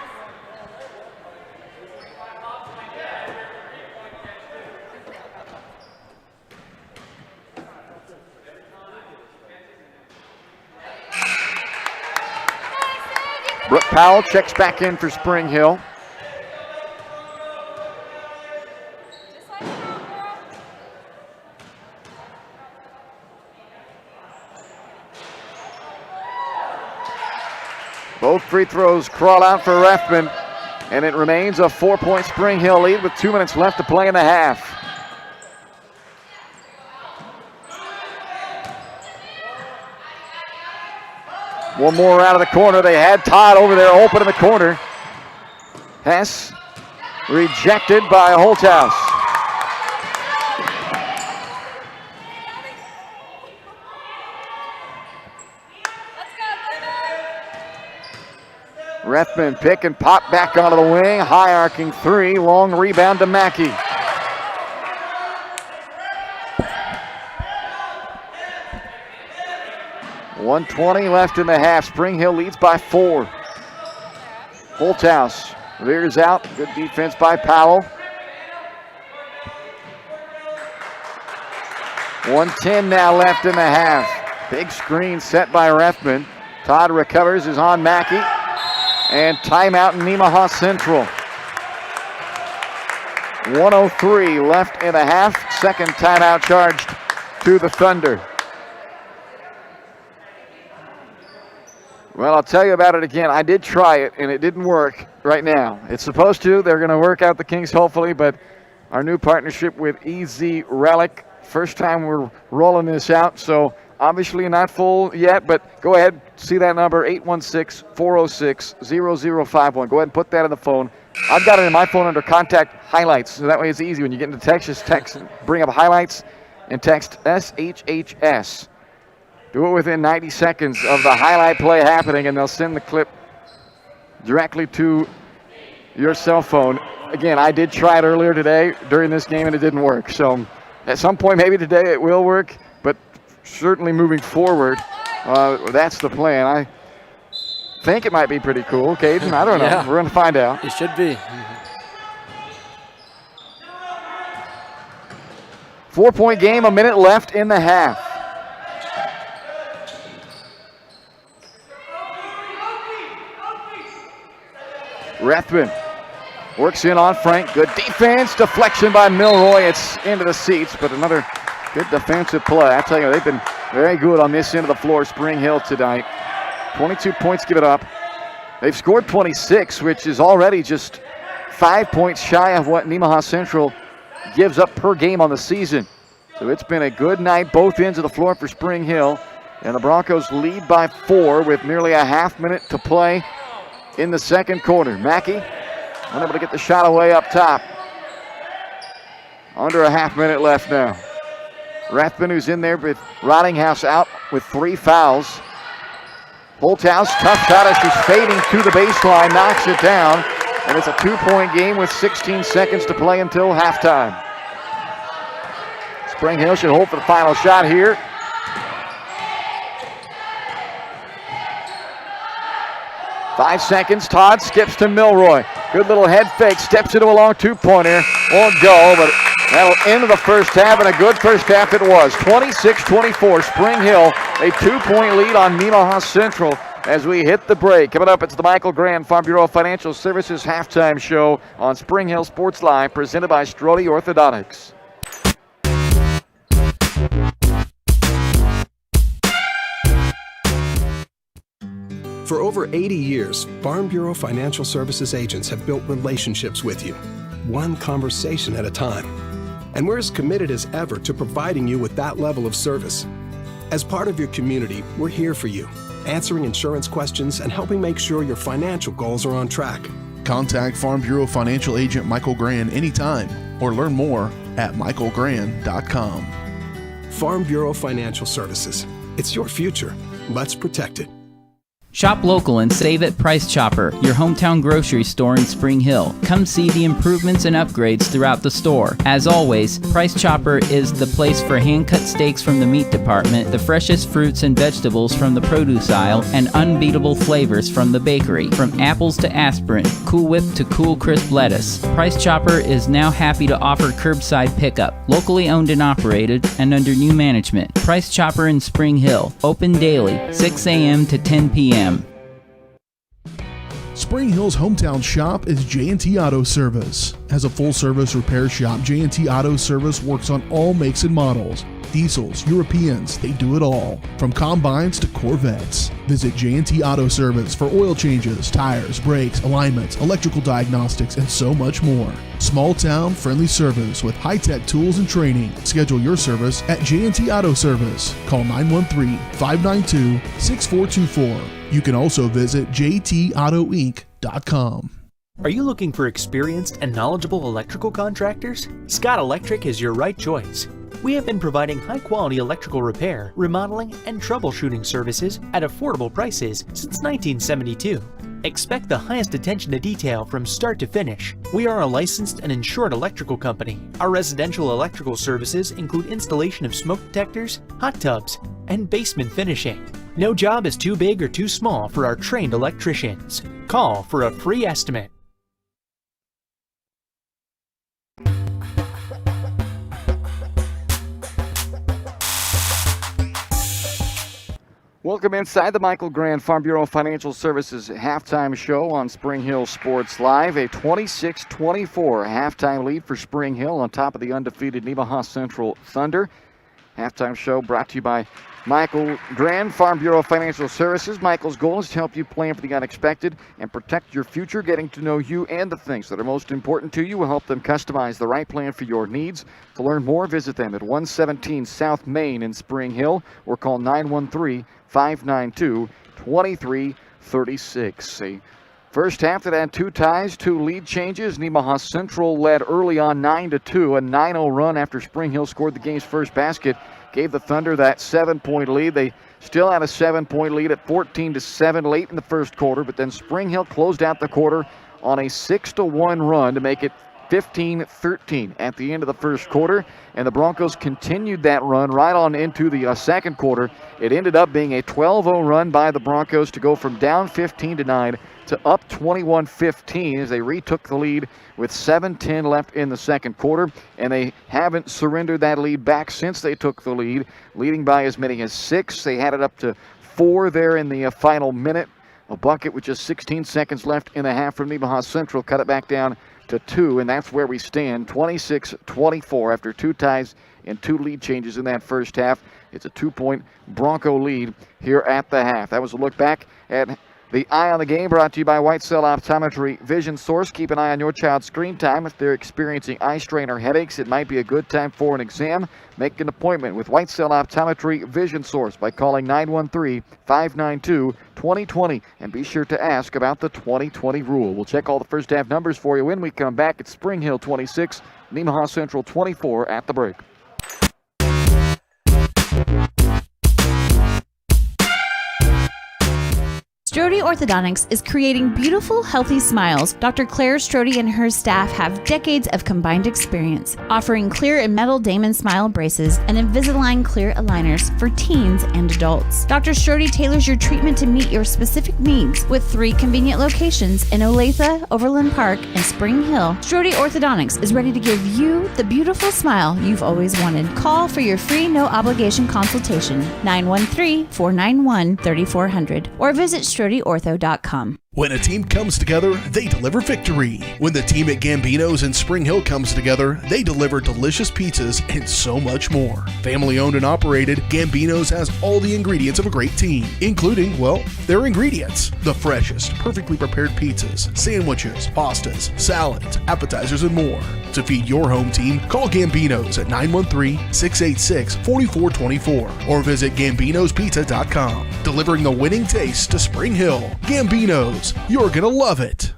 Brooke Powell checks back in for Spring Hill. Both free throws crawl out for Refman, and it remains a 4-point Spring Hill lead with 2 minutes left to play in the half. One more out of the corner. They had Todd over there open in the corner. Hess rejected by Holthouse. Refman pick and pop back onto the wing. High arcing three. Long rebound to Mackey. .120 left in the half. Spring Hill leads by 4. Holthouse rears out. Good defense by Powell. 1:10 now left in the half. Big screen set by Refman. Todd recovers, is on Mackey. And timeout in Nemaha Central. 1:03 left in the half. Second timeout charged to the Thunder. Well, I'll tell you about it again. I did try it, and it didn't work right now. It's supposed to. They're going to work out the kinks, hopefully, but our new partnership with EZ Relic, first time we're rolling this out, so obviously not full yet, but go ahead, see that number, 816-406-0051. Go ahead and put that in the phone. I've got it in my phone under contact highlights, so that way it's easy. When you get into text, just text, bring up highlights, and text SHHS. Do it within 90 seconds of the highlight play happening, and they'll send the clip directly to your cell phone. Again, I did try it earlier today during this game, and it didn't work. So at some point, maybe today it will work, but certainly moving forward, that's the plan. I think it might be pretty cool, Caden. I don't know. Yeah. We're going to find out. It should be. 4-point game, a minute left in the half. Refman works in on Frank. Good defense. Deflection by Milroy. It's into the seats, but another good defensive play. I tell you, they've been very good on this end of the floor, Spring Hill, tonight. 22 points give it up. They've scored 26, which is already just 5 points shy of what Nemaha Central gives up per game on the season. So it's been a good night, both ends of the floor for Spring Hill. And the Broncos lead by 4 with nearly a half minute to play in the second quarter. Mackey unable to get the shot away up top. Under a half minute left now. Rathman, who's in there with Rottinghouse out with 3 fouls. Holthouse, tough shot as she's fading to the baseline, knocks it down, and it's a 2-point game with 16 seconds to play until halftime. Spring Hill should hold for the final shot here. Five seconds, Todd skips to Milroy. Good little head fake, steps into a long 2-pointer. Won't go, but that'll end the first half, and a good first half it was. 26-24, Spring Hill, a 2-point lead on Nemaha Central as we hit the break. Coming up, it's the Michael Graham Farm Bureau Financial Services halftime show on Spring Hill Sports Live, presented by Strode Orthodontics. For over 80 years, Farm Bureau Financial Services agents have built relationships with you, one conversation at a time. And we're as committed as ever to providing you with that level of service. As part of your community, we're here for you, answering insurance questions and helping make sure your financial goals are on track. Contact Farm Bureau Financial Agent Michael Grand anytime or learn more at michaelgrand.com. Farm Bureau Financial Services. It's your future. Let's protect it. Shop local and save at Price Chopper, your hometown grocery store in Spring Hill. Come see the improvements and upgrades throughout the store. As always, Price Chopper is the place for hand-cut steaks from the meat department, the freshest fruits and vegetables from the produce aisle, and unbeatable flavors from the bakery. From apples to aspirin, Cool Whip to cool crisp lettuce. Price Chopper is now happy to offer curbside pickup, locally owned and operated, and under new management. Price Chopper in Spring Hill, open daily, 6 a.m. to 10 p.m. Spring Hill's hometown shop is J&T Auto Service. As a full-service repair shop, J&T Auto Service works on all makes and models. diesels, Europeans, they do it all. From combines to Corvettes. Visit J&T Auto Service for oil changes, tires, brakes, alignments, electrical diagnostics, and so much more. Small town, friendly service with high-tech tools and training. Schedule your service at J&T Auto Service. Call 913-592-6424. You can also visit jtautoinc.com. Are you looking for experienced and knowledgeable electrical contractors? Scott Electric is your right choice. We have been providing high-quality electrical repair, remodeling, and troubleshooting services at affordable prices since 1972. Expect the highest attention to detail from start to finish. We are a licensed and insured electrical company. Our residential electrical services include installation of smoke detectors, hot tubs, and basement finishing. No job is too big or too small for our trained electricians. Call for a free estimate. Welcome inside the Michael Grand Farm Bureau Financial Services halftime show on Spring Hill Sports Live. A 26-24 halftime lead for Spring Hill on top of the undefeated Nemaha Central Thunder. Halftime show brought to you by Michael Grand Farm Bureau Financial Services. Michael's goal is to help you plan for the unexpected and protect your future. Getting to know you and the things that are most important to you will help them customize the right plan for your needs. To learn more, visit them at 117 South Main in Spring Hill or call 913-592-2336. A first half that had two ties, two lead changes. Nemaha Central led early on 9-2. A 9-0 run after Spring Hill scored the game's first basket gave the Thunder that 7-point lead. They still had a 7-point lead at 14-7 late in the first quarter, but then Spring Hill closed out the quarter on a 6-1 run to make it 15-13 at the end of the first quarter, and the Broncos continued that run right on into the second quarter. It ended up being a 12-0 run by the Broncos to go from down 15-9 to up 21-15 as they retook the lead with 7:10 left in the second quarter, and they haven't surrendered that lead back since they took the lead, leading by as many as 6. They had it up to 4 there in the final minute. A bucket with just 16 seconds left in the half from Nemaha Central cut it back down to 2, and that's where we stand, 26-24 after two ties and two lead changes in that first half. It's a 2-point Bronco lead here at the half. That was a look back at the Eye on the Game, brought to you by White Cell Optometry Vision Source. Keep an eye on your child's screen time. If they're experiencing eye strain or headaches, it might be a good time for an exam. Make an appointment with White Cell Optometry Vision Source by calling 913-592-2020. And be sure to ask about the 2020 rule. We'll check all the first half numbers for you when we come back. It's Spring Hill 26, Nemaha Central 24 at the break. Strode Orthodontics is creating beautiful, healthy smiles. Dr. Claire Strode and her staff have decades of combined experience, offering clear and metal Damon smile braces and Invisalign clear aligners for teens and adults. Dr. Strode tailors your treatment to meet your specific needs with 3 convenient locations in Olathe, Overland Park, and Spring Hill. Strode Orthodontics is ready to give you the beautiful smile you've always wanted. Call for your free no-obligation consultation, 913-491-3400, or visit StrodeOrtho.com. When a team comes together, they deliver victory. When the team at Gambino's in Spring Hill comes together, they deliver delicious pizzas and so much more. Family owned and operated, Gambino's has all the ingredients of a great team, including, well, their ingredients. The freshest, perfectly prepared pizzas, sandwiches, pastas, salads, appetizers, and more. To feed your home team, call Gambino's at 913-686-4424 or visit Gambino'sPizza.com. Delivering the winning taste to Spring Hill. Gambino's. You're going to love it.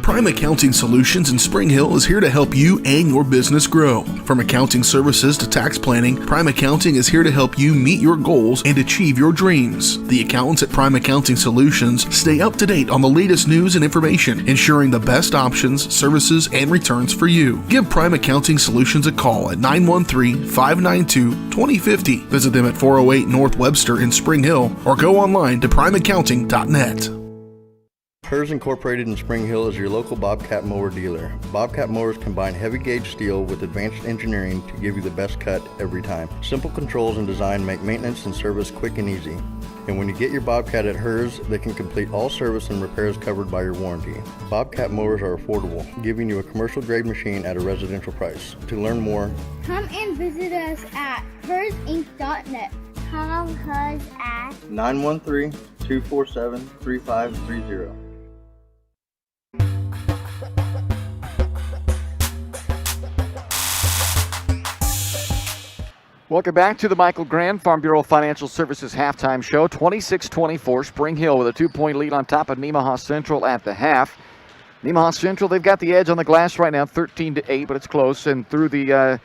Prime Accounting Solutions in Spring Hill is here to help you and your business grow. From accounting services to tax planning, Prime Accounting is here to help you meet your goals and achieve your dreams. The accountants at Prime Accounting Solutions stay up to date on the latest news and information, ensuring the best options, services, and returns for you. Give Prime Accounting Solutions a call at 913-592-2050. Visit them at 408 North Webster in Spring Hill or go online to primeaccounting.net. Hers Incorporated in Spring Hill is your local Bobcat mower dealer. Bobcat mowers combine heavy gauge steel with advanced engineering to give you the best cut every time. Simple controls and design make maintenance and service quick and easy. And when you get your Bobcat at hers, they can complete all service and repairs covered by your warranty. Bobcat mowers are affordable, giving you a commercial-grade machine at a residential price. To learn more, Come and visit us at hersinc.net. Call us at 913-247-3530. Welcome back to the Michael Grand Farm Bureau Financial Services halftime show. 26-24, Spring Hill with a 2-point lead on top of Nemaha Central at the half. Nemaha Central, they've got the edge on the glass right now, 13-8, but it's close. And through the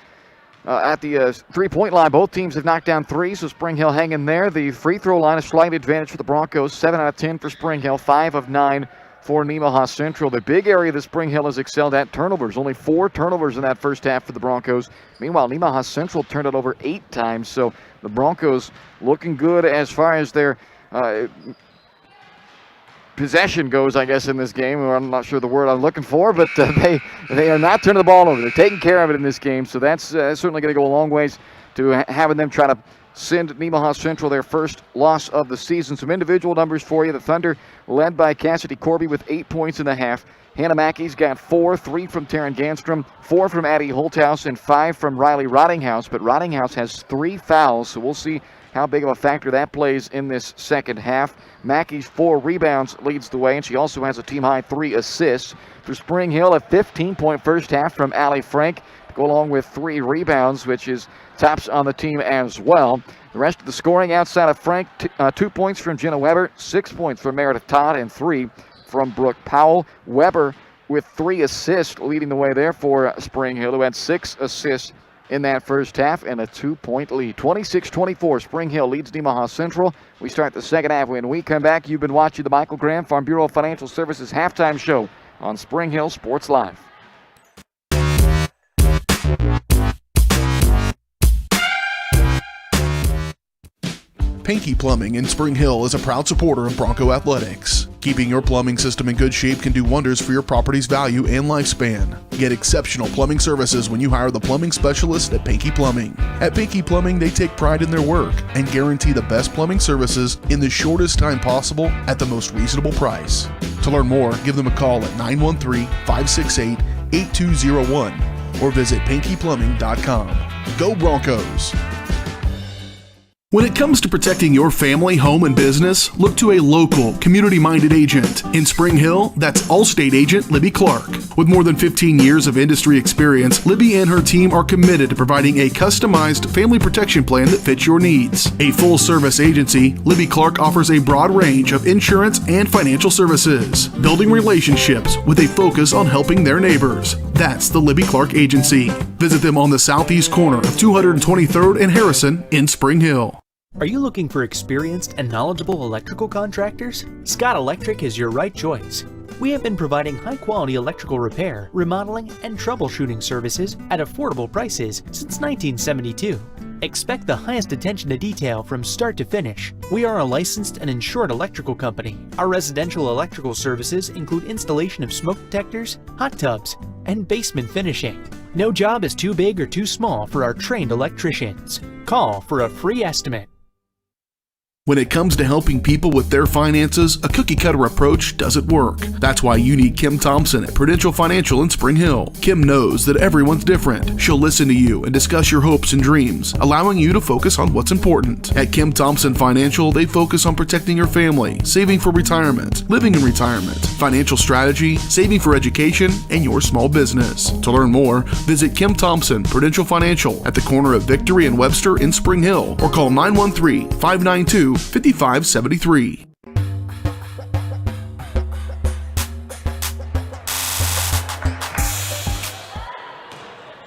at the three-point line, both teams have knocked down three, so Spring Hill hanging there. The free throw line, a slight advantage for the Broncos, 7 out of 10 for Spring Hill, 5 of 9 for Nemaha Central. The big area that Spring Hill has excelled at, turnovers. Only 4 turnovers in that first half for the Broncos. Meanwhile, Nemaha Central turned it over 8 times, so the Broncos looking good as far as their possession goes, I guess, in this game. I'm not sure the word I'm looking for, but they are not turning the ball over. They're taking care of it in this game, so that's certainly going to go a long ways to having them try to send Nemaha Central their first loss of the season. Some individual numbers for you. The Thunder led by Cassidy Corby with 8 points in the half. Hannah Mackey's got 4, 3 from Taryn Ganstrom, 4 from Addie Holthouse, and 5 from Riley Rottinghouse. But Rottinghouse has 3 fouls, so we'll see how big of a factor that plays in this second half. Mackey's 4 rebounds leads the way, and she also has a team-high 3 assists. For Spring Hill, a 15-point first half from Allie Frank, to go along with 3 rebounds, which is tops on the team as well. The rest of the scoring outside of Frank, 2 points from Jenna Weber, 6 points from Meredith Todd, and 3 from Brooke Powell. Weber with 3 assists leading the way there for Spring Hill, who had 6 assists in that first half and a 2-point lead. 26-24, Spring Hill leads Nemaha Central. We start the second half. When we come back, you've been watching the Michael Graham Farm Bureau Financial Services halftime show on Spring Hill Sports Live. Pinky Plumbing in Spring Hill is a proud supporter of Bronco Athletics. Keeping your plumbing system in good shape can do wonders for your property's value and lifespan. Get exceptional plumbing services when you hire the plumbing specialist at Pinky Plumbing. At Pinky Plumbing, they take pride in their work and guarantee the best plumbing services in the shortest time possible at the most reasonable price. To learn more, give them a call at 913-568-8201 or visit pinkyplumbing.com. Go Broncos! When it comes to protecting your family, home, and business, look to a local, community-minded agent. In Spring Hill, that's Allstate agent Libby Clark. With more than 15 years of industry experience, Libby and her team are committed to providing a customized family protection plan that fits your needs. A full-service agency, Libby Clark offers a broad range of insurance and financial services, building relationships with a focus on helping their neighbors. That's the Libby Clark Agency. Visit them on the southeast corner of 223rd and Harrison in Spring Hill. Are you looking for experienced and knowledgeable electrical contractors? Scott Electric is your right choice. We have been providing high-quality electrical repair, remodeling, and troubleshooting services at affordable prices since 1972. Expect the highest attention to detail from start to finish. We are a licensed and insured electrical company. Our residential electrical services include installation of smoke detectors, hot tubs, and basement finishing. No job is too big or too small for our trained electricians. Call for a free estimate. When it comes to helping people with their finances, a cookie-cutter approach doesn't work. That's why you need Kim Thompson at Prudential Financial in Spring Hill. Kim knows that everyone's different. She'll listen to you and discuss your hopes and dreams, allowing you to focus on what's important. At Kim Thompson Financial, they focus on protecting your family, saving for retirement, living in retirement, financial strategy, saving for education, and your small business. To learn more, visit Kim Thompson Prudential Financial at the corner of Victory and Webster in Spring Hill, or call 913-592-5573.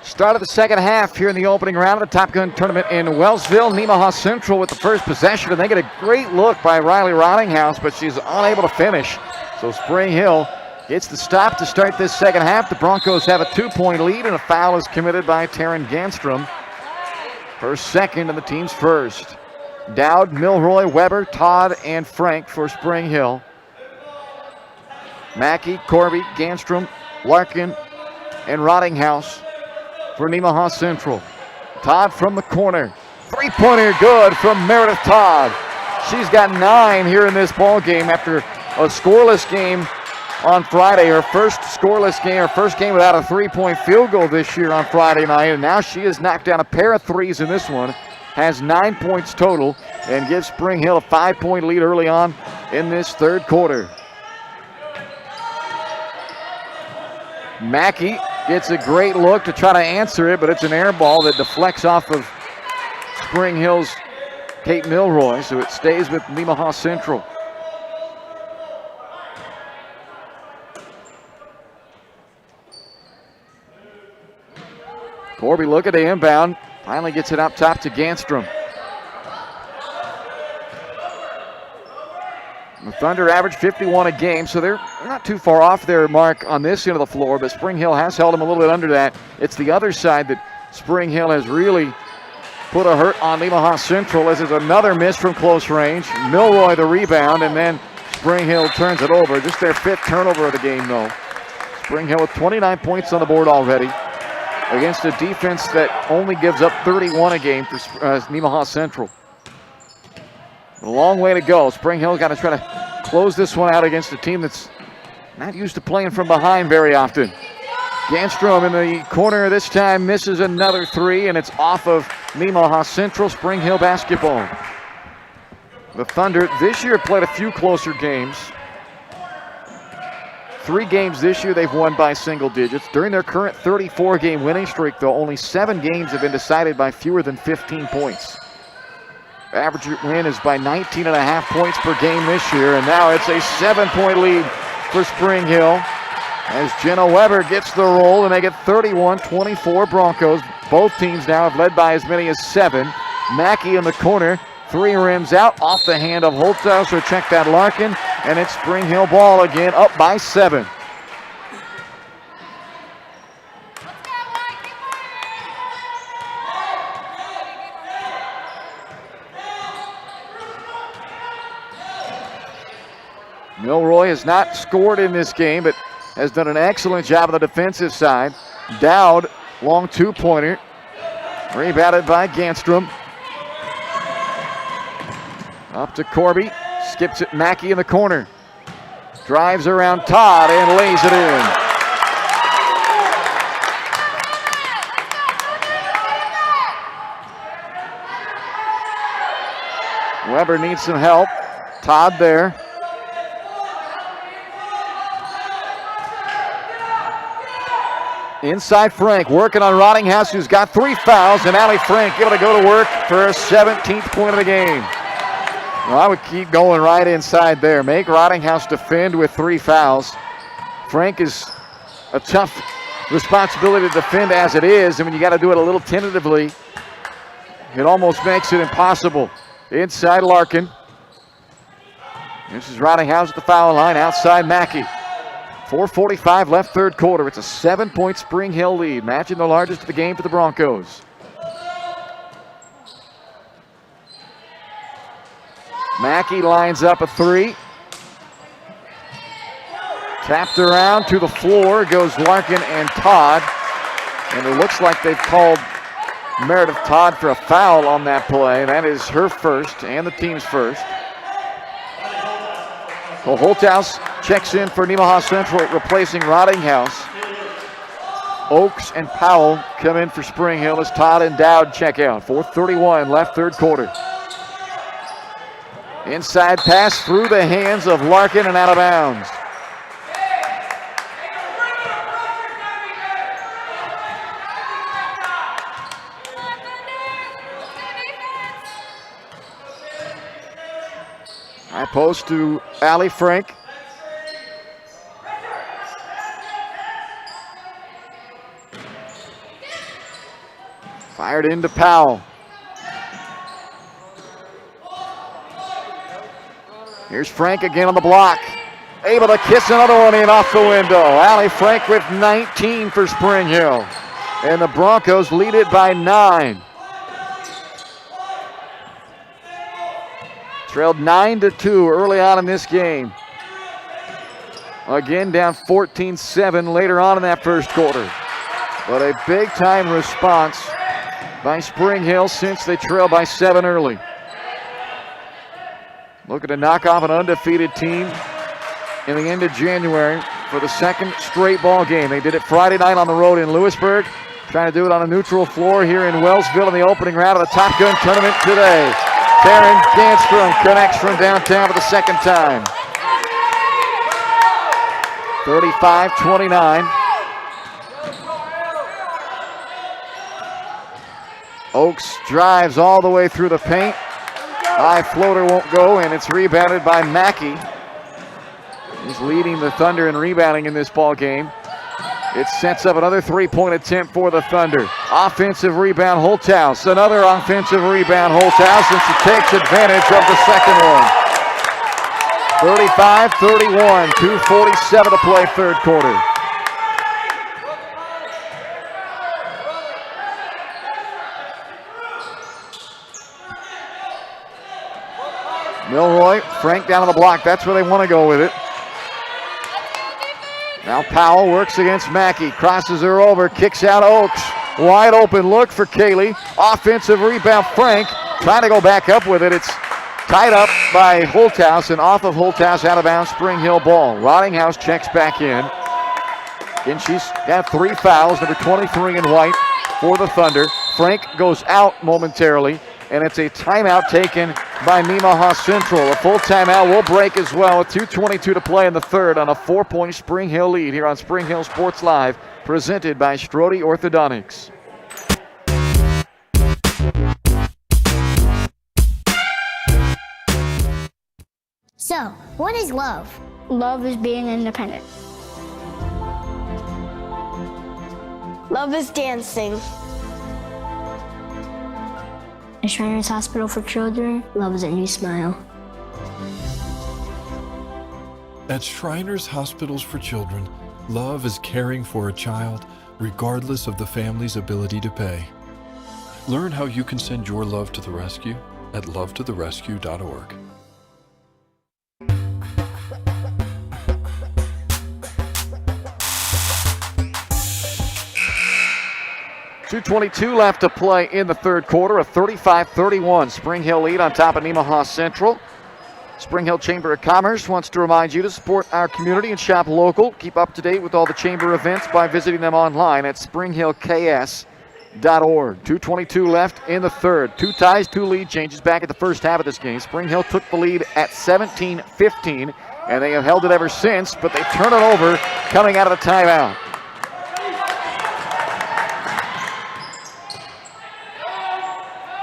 Start of the second half here in the opening round of the Top Gun tournament in Wellsville. Nemaha Central with the first possession, and they get a great look by Riley Rottinghouse, but she's unable to finish. So Spring Hill gets the stop to start this second half. The Broncos have a 2-point lead, and a foul is committed by Taryn Ganstrom. Her second and the team's first. Dowd, Milroy, Weber, Todd, and Frank for Spring Hill. Mackey, Corby, Ganstrom, Larkin, and Rottinghouse for Nemaha Central. Todd from the corner. 3-pointer good from Meredith Todd. She's got 9 here in this ball game after a scoreless game on Friday. Her first scoreless game, her first game without a 3-point field goal this year on Friday night. And now she has knocked down a pair of threes in this one. Has 9 points total and gives Spring Hill a 5-point lead early on in this third quarter. Mackey gets a great look to try to answer it, but it's an air ball that deflects off of Spring Hill's Kate Milroy, so it stays with Nemaha Central. Corby looking to inbound. Finally gets it up top to Ganstrom. The Thunder average 51 a game, so they're not too far off their mark on this end of the floor, but Spring Hill has held them a little bit under that. It's the other side that Spring Hill has really put a hurt on Nemaha Central, as is another miss from close range. Milroy the rebound, and then Spring Hill turns it over. Just their 5th turnover of the game, though. Spring Hill with 29 points on the board already against a defense that only gives up 31 a game for Nemaha Central. A long way to go. Spring Hill got to try to close this one out against a team that's not used to playing from behind very often. Ganstrom in the corner this time misses another 3, and it's off of Nemaha Central. Spring Hill basketball. The Thunder this year played a few closer games. 3 games this year they've won by single digits. During their current 34-game winning streak, though, only 7 games have been decided by fewer than 15 points. Average win is by 19.5 points per game this year, and now it's a 7-point lead for Spring Hill as Jenna Weber gets the roll to make it 31-24 Broncos. Both teams now have led by as many as 7. Mackey in the corner, 3 rims out, off the hand of Holthaus, so check that Larkin, and it's Spring Hill ball again, up by 7. Milroy has not scored in this game, but has done an excellent job on the defensive side. Dowd, long 2-pointer. Rebounded by Ganstrom. Up to Corby. Skips it Mackey in the corner. Drives around Todd and lays it in. Weber needs some help. Todd there. Inside Frank, working on Rottinghouse, who's got 3 fouls, and Allie Frank able to go to work for her 17th point of the game. Well, I would keep going right inside there. Make Rottinghouse defend with 3 fouls. Frank is a tough responsibility to defend as it is, and when you got to do it a little tentatively, it almost makes it impossible. Inside Larkin. This is Rottinghouse at the foul line, outside Mackey. 4:45 left third quarter. It's a 7-point Spring Hill lead, matching the largest of the game for the Broncos. Mackey lines up a 3. Tapped around to the floor goes Larkin and Todd. And it looks like they've called Meredith Todd for a foul on that play. That is her first and the team's first. So Holthaus checks in for Nemaha Central, replacing Rottinghouse. Oakes and Powell come in for Spring Hill as Todd and Dowd check out. 4:31 left third quarter. Inside pass through the hands of Larkin and out of bounds. High post to Allie Frank. Fired into Powell. Here's Frank again on the block. Able to kiss another one in off the window. Allie Frank with 19 for Spring Hill. And the Broncos lead it by 9. Trailed 9-2 early on in this game. Again down 14-7 later on in that first quarter. But a big-time response by Spring Hill since they trailed by 7 early. looking to knock off an undefeated team in the end of January for the second straight ball game. They did it Friday night on the road in Lewisburg, trying to do it on a neutral floor here in Wellsville in the opening round of the Top Gun tournament today. Taryn Ganstrom connects from downtown for the second time. 35-29. Oaks drives all the way through the paint. High floater won't go, and it's rebounded by Mackey. He's leading the Thunder in rebounding in this ball game. It sets up another three-point attempt for the Thunder. Offensive rebound, Holthouse. Another offensive rebound, Holthouse, and she takes advantage of the second one. 35-31, 2:47 to play third quarter. Milroy, Frank down on the block. That's where they want to go with it. Now Powell works against Mackey, crosses her over, kicks out Oaks. Wide open look for Kaylee. Offensive rebound, Frank trying to go back up with it. It's tied up by Holthouse, and off of Holthouse, out of bounds, Spring Hill ball. Rottinghouse checks back in. And she's got 3 fouls, number 23 in white for the Thunder. Frank goes out momentarily, and it's a timeout taken by Nemaha Central. A full timeout will break as well with 2:22 to play in the third on a 4-point Spring Hill lead here on Spring Hill Sports Live, presented by Strode Orthodontics. So, what is love? Love is being independent. Love is dancing. At Shriners Hospital for Children, love is a new smile. At Shriners Hospitals for Children, love is caring for a child regardless of the family's ability to pay. Learn how you can send your love to the rescue at lovetotherescue.org. 2:22 left to play in the third quarter. A 35-31 Spring Hill lead on top of Nemaha Central. Spring Hill Chamber of Commerce wants to remind you to support our community and shop local. Keep up to date with all the chamber events by visiting them online at springhillks.org. 2:22 left in the third. 2 ties, 2 lead changes back at the first half of this game. Spring Hill took the lead at 17-15, and they have held it ever since, but they turn it over coming out of the timeout.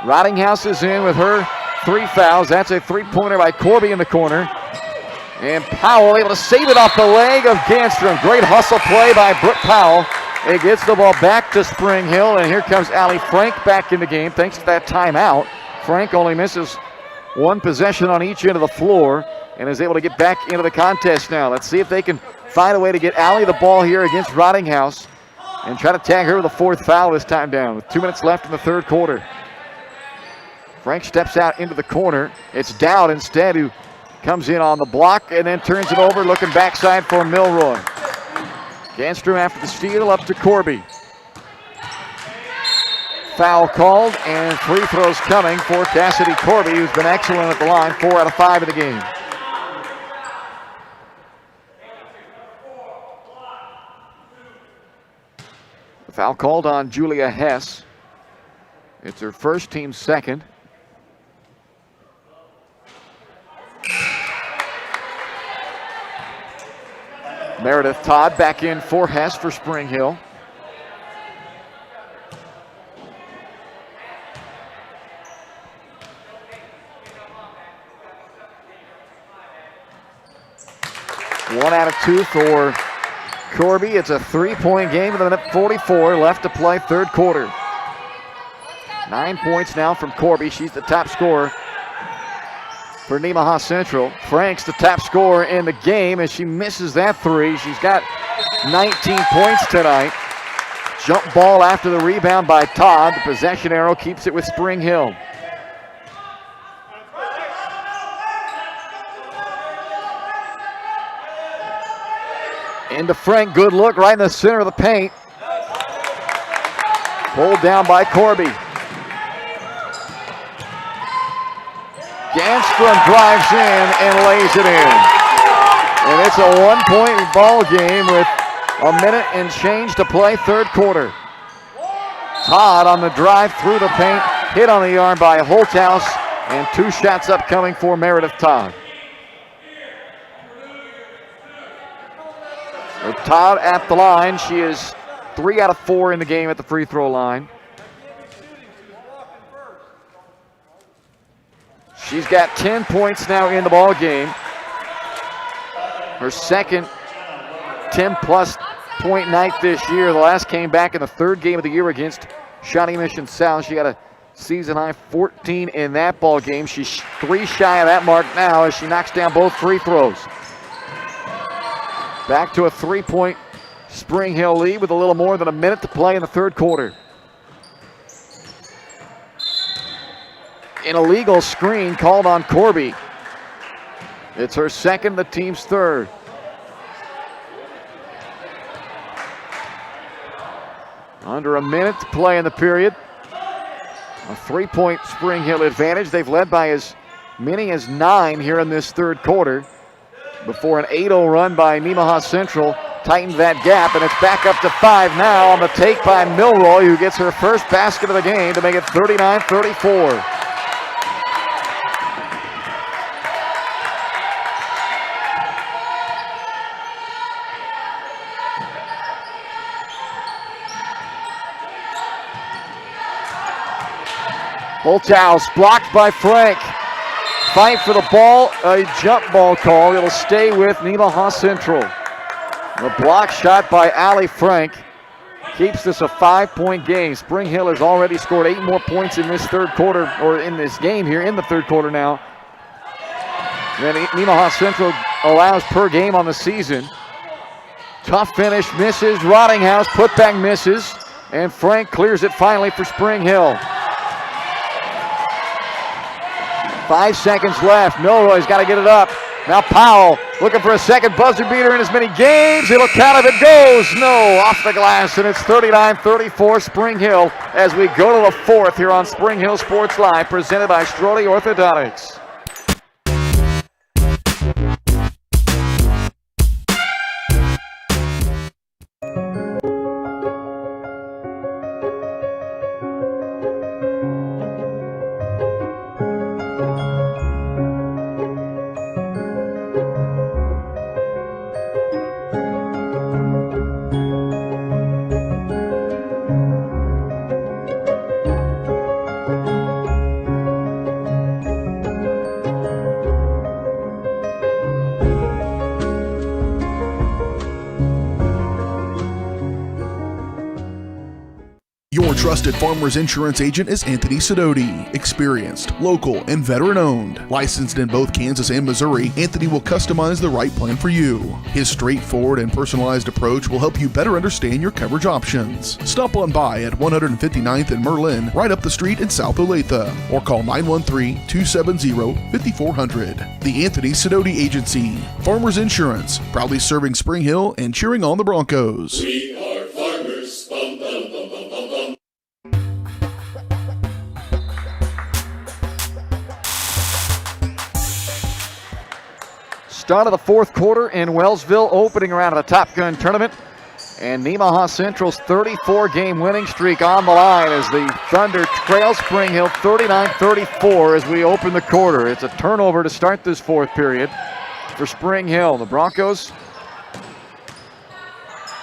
Rottinghouse is in with her 3 fouls. That's a 3-pointer by Corby in the corner. And Powell able to save it off the leg of Ganstrom. Great hustle play by Brooke Powell. It gets the ball back to Spring Hill, and here comes Allie Frank back in the game thanks to that timeout. Frank only misses 1 possession on each end of the floor and is able to get back into the contest now. Let's see if they can find a way to get Allie the ball here against Rottinghouse and try to tag her with a 4th foul this time down with 2 minutes left in the third quarter. Frank steps out into the corner. It's Dowd instead who comes in on the block and then turns it over, looking backside for Milroy. Ganstrom after the steal, up to Corby. Foul called and free throws coming for Cassidy Corby, who's been excellent at the line, 4 out of 5 in the game. The foul called on Julia Hess. It's her first, team second. Meredith Todd back in for Hess for Spring Hill. One out of 2 for Corby. It's a 3-point game with a minute 44 left to play third quarter. 9 points now from Corby. She's the top scorer for Nemaha Central. Frank's the top scorer in the game as she misses that 3. She's got 19 points tonight. Jump ball after the rebound by Todd. The possession arrow keeps it with Spring Hill. Into Frank, good look right in the center of the paint. Pulled down by Corby. Enstrom drives in and lays it in. And it's a 1-point ball game with a minute and change to play, third quarter. Todd on the drive through the paint, hit on the arm by Holthouse, and 2 shots upcoming for Meredith Todd. With Todd at the line, she is 3 out of 4 in the game at the free throw line. She's got 10 points now in the ball game. Her second 10-plus point night this year. The last came back in the third game of the year against Shawnee Mission South. She got a season-high 14 in that ball game. She's 3 shy of that mark now as she knocks down both free throws. Back to a 3-point Spring Hill lead with a little more than a minute to play in the third quarter. An illegal screen called on Corby. It's her second, the team's third. Under a minute to play in the period. A 3-point Spring Hill advantage. They've led by as many as 9 here in this third quarter before an 8-0 run by Nemaha Central tightened that gap, and it's back up to 5 now on the take by Milroy, who gets her first basket of the game to make it 39-34. Holthouse blocked by Frank. Fight for the ball, a jump ball call. It'll stay with Nemaha Central. The block shot by Allie Frank keeps this a 5-point game. Spring Hill has already scored 8 more points in this third quarter, or in this game here in the third quarter now, than Nemaha Central allows per game on the season. Tough finish, misses. Rottinghouse putback misses, and Frank clears it finally for Spring Hill. 5 seconds left. Milroy's got to get it up. Now Powell looking for a second buzzer beater in as many games. It'll count if it goes. No, off the glass, and it's 39-34 Spring Hill as we go to the fourth here on Spring Hill Sports Live, presented by Strode Orthodontics. Your trusted Farmers Insurance agent is Anthony Sidoti. Experienced, local, and veteran-owned. Licensed in both Kansas and Missouri, Anthony will customize the right plan for you. His straightforward and personalized approach will help you better understand your coverage options. Stop on by at 159th and Merlin, right up the street in South Olathe, or call 913-270-5400. The Anthony Sidoti Agency. Farmers Insurance, proudly serving Spring Hill and cheering on the Broncos. We are farmers. Bum, bum, bum, bum, bum, bum. Start of the fourth quarter in Wellsville, opening round of the Top Gun tournament. And Nemaha Central's 34-game winning streak on the line as the Thunder trail Spring Hill 39-34 as we open the quarter. It's a turnover to start this fourth period for Spring Hill. The Broncos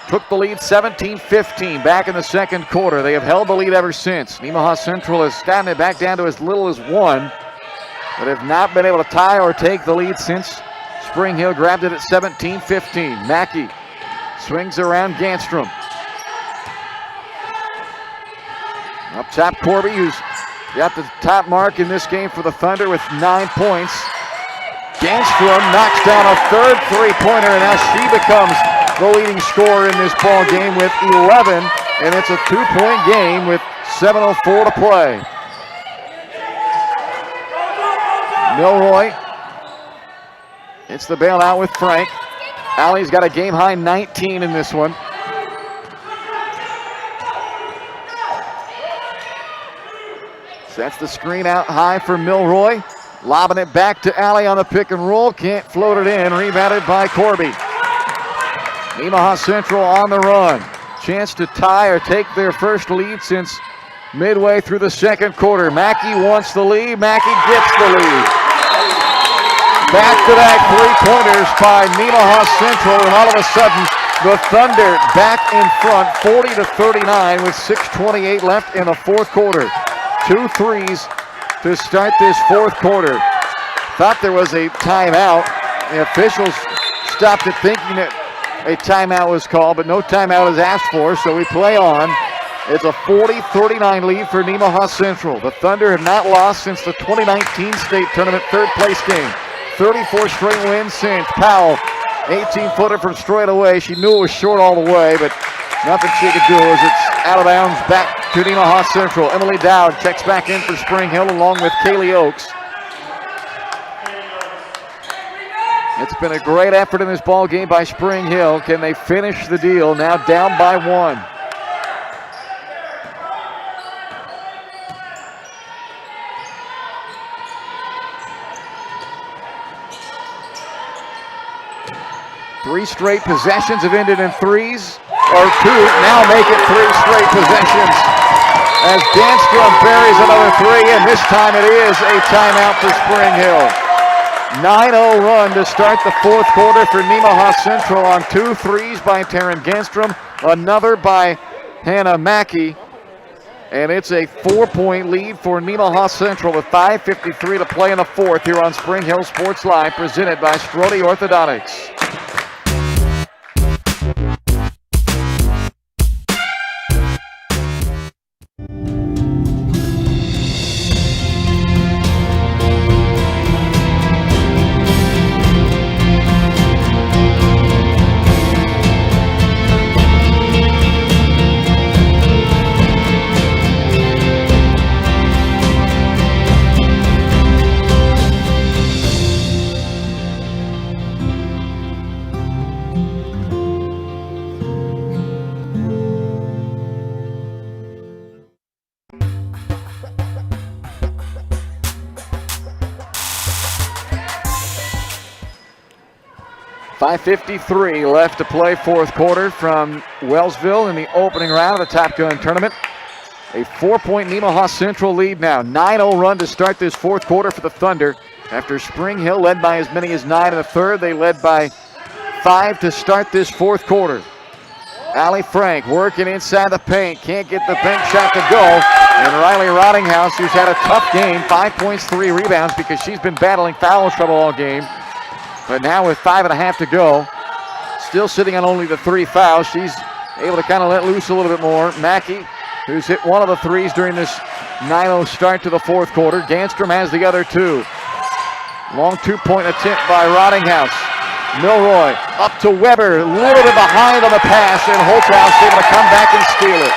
took the lead 17-15 back in the second quarter. They have held the lead ever since. Nemaha Central has gotten it back down to as little as 1, but have not been able to tie or take the lead since Spring Hill grabbed it at 17-15. Mackey swings around Ganstrom. Up top, Corby, who's got the top mark in this game for the Thunder with 9 points. Ganstrom knocks down a third three-pointer, and now she becomes the leading scorer in this ball game with 11, and it's a 2-point game with 7:04 to play. Milroy, it's the bailout with Frank. Allie's got a game-high 19 in this one. Sets the screen out high for Milroy. Lobbing it back to Allie on the pick and roll. Can't float it in. Rebounded by Corby. Nemaha Central on the run. Chance to tie or take their first lead since midway through the second quarter. Mackey wants the lead. Mackey gets the lead. Back-to-back three-pointers by Nemaha Central, and all of a sudden, the Thunder back in front, 40-39 with 6:28 left in the fourth quarter. 2 threes to start this fourth quarter. Thought there was a timeout. The officials stopped it thinking that a timeout was called, but no timeout is asked for, so we play on. It's a 40-39 lead for Nemaha Central. The Thunder have not lost since the 2019 state tournament third-place game. 34 straight wins since. Powell, 18-footer from straight away. She knew it was short all the way, but nothing she could do as it's out of bounds back to Nemaha Central. Emily Dowd checks back in for Spring Hill along with Kaylee Oakes. It's been a great effort in this ball game by Spring Hill. Can they finish the deal? Now down by 1. Three straight possessions have ended in threes, or 2, now make it 3 straight possessions. As Danstrom buries another 3, and this time it is a timeout for Spring Hill. 9-0 run to start the fourth quarter for Nemaha Central on 2 threes by Taryn Ganstrom, another by Hannah Mackey, and it's a 4-point lead for Nemaha Central with 5:53 to play in the fourth here on Spring Hill Sports Live, presented by Strode Orthodontics. .553 left to play fourth quarter from Wellsville in the opening round of the Top Gun tournament. A 4-point Nemaha Central lead now. 9-0 run to start this fourth quarter for the Thunder. After Spring Hill led by as many as 9 in the third, they led by 5 to start this fourth quarter. Allie Frank working inside the paint. Can't get the bank shot to go. And Riley Rottinghouse, who's had a tough game, 5 points, 3 rebounds because she's been battling foul trouble all game. But now with 5.5 to go, still sitting on only the 3 fouls, she's able to kind of let loose a little bit more. Mackey, who's hit one of the threes during this 9-0 start to the fourth quarter. Ganstrom has the other 2. Long 2-point attempt by Rottinghouse. Milroy up to Weber, a little bit behind on the pass, and Holthouse able to come back and steal it.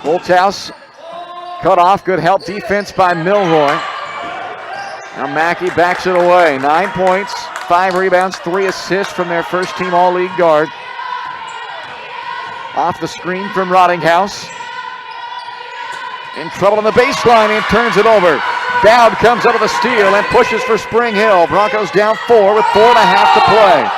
Holthouse cut off, good help defense by Milroy. Now Mackey backs it away. 9 points, 5 rebounds, 3 assists from their first team all-league guard. Off the screen from Rottinghouse. In trouble on the baseline and turns it over. Dowd comes up with a steal and pushes for Spring Hill. Broncos down 4 with 4.5 to play.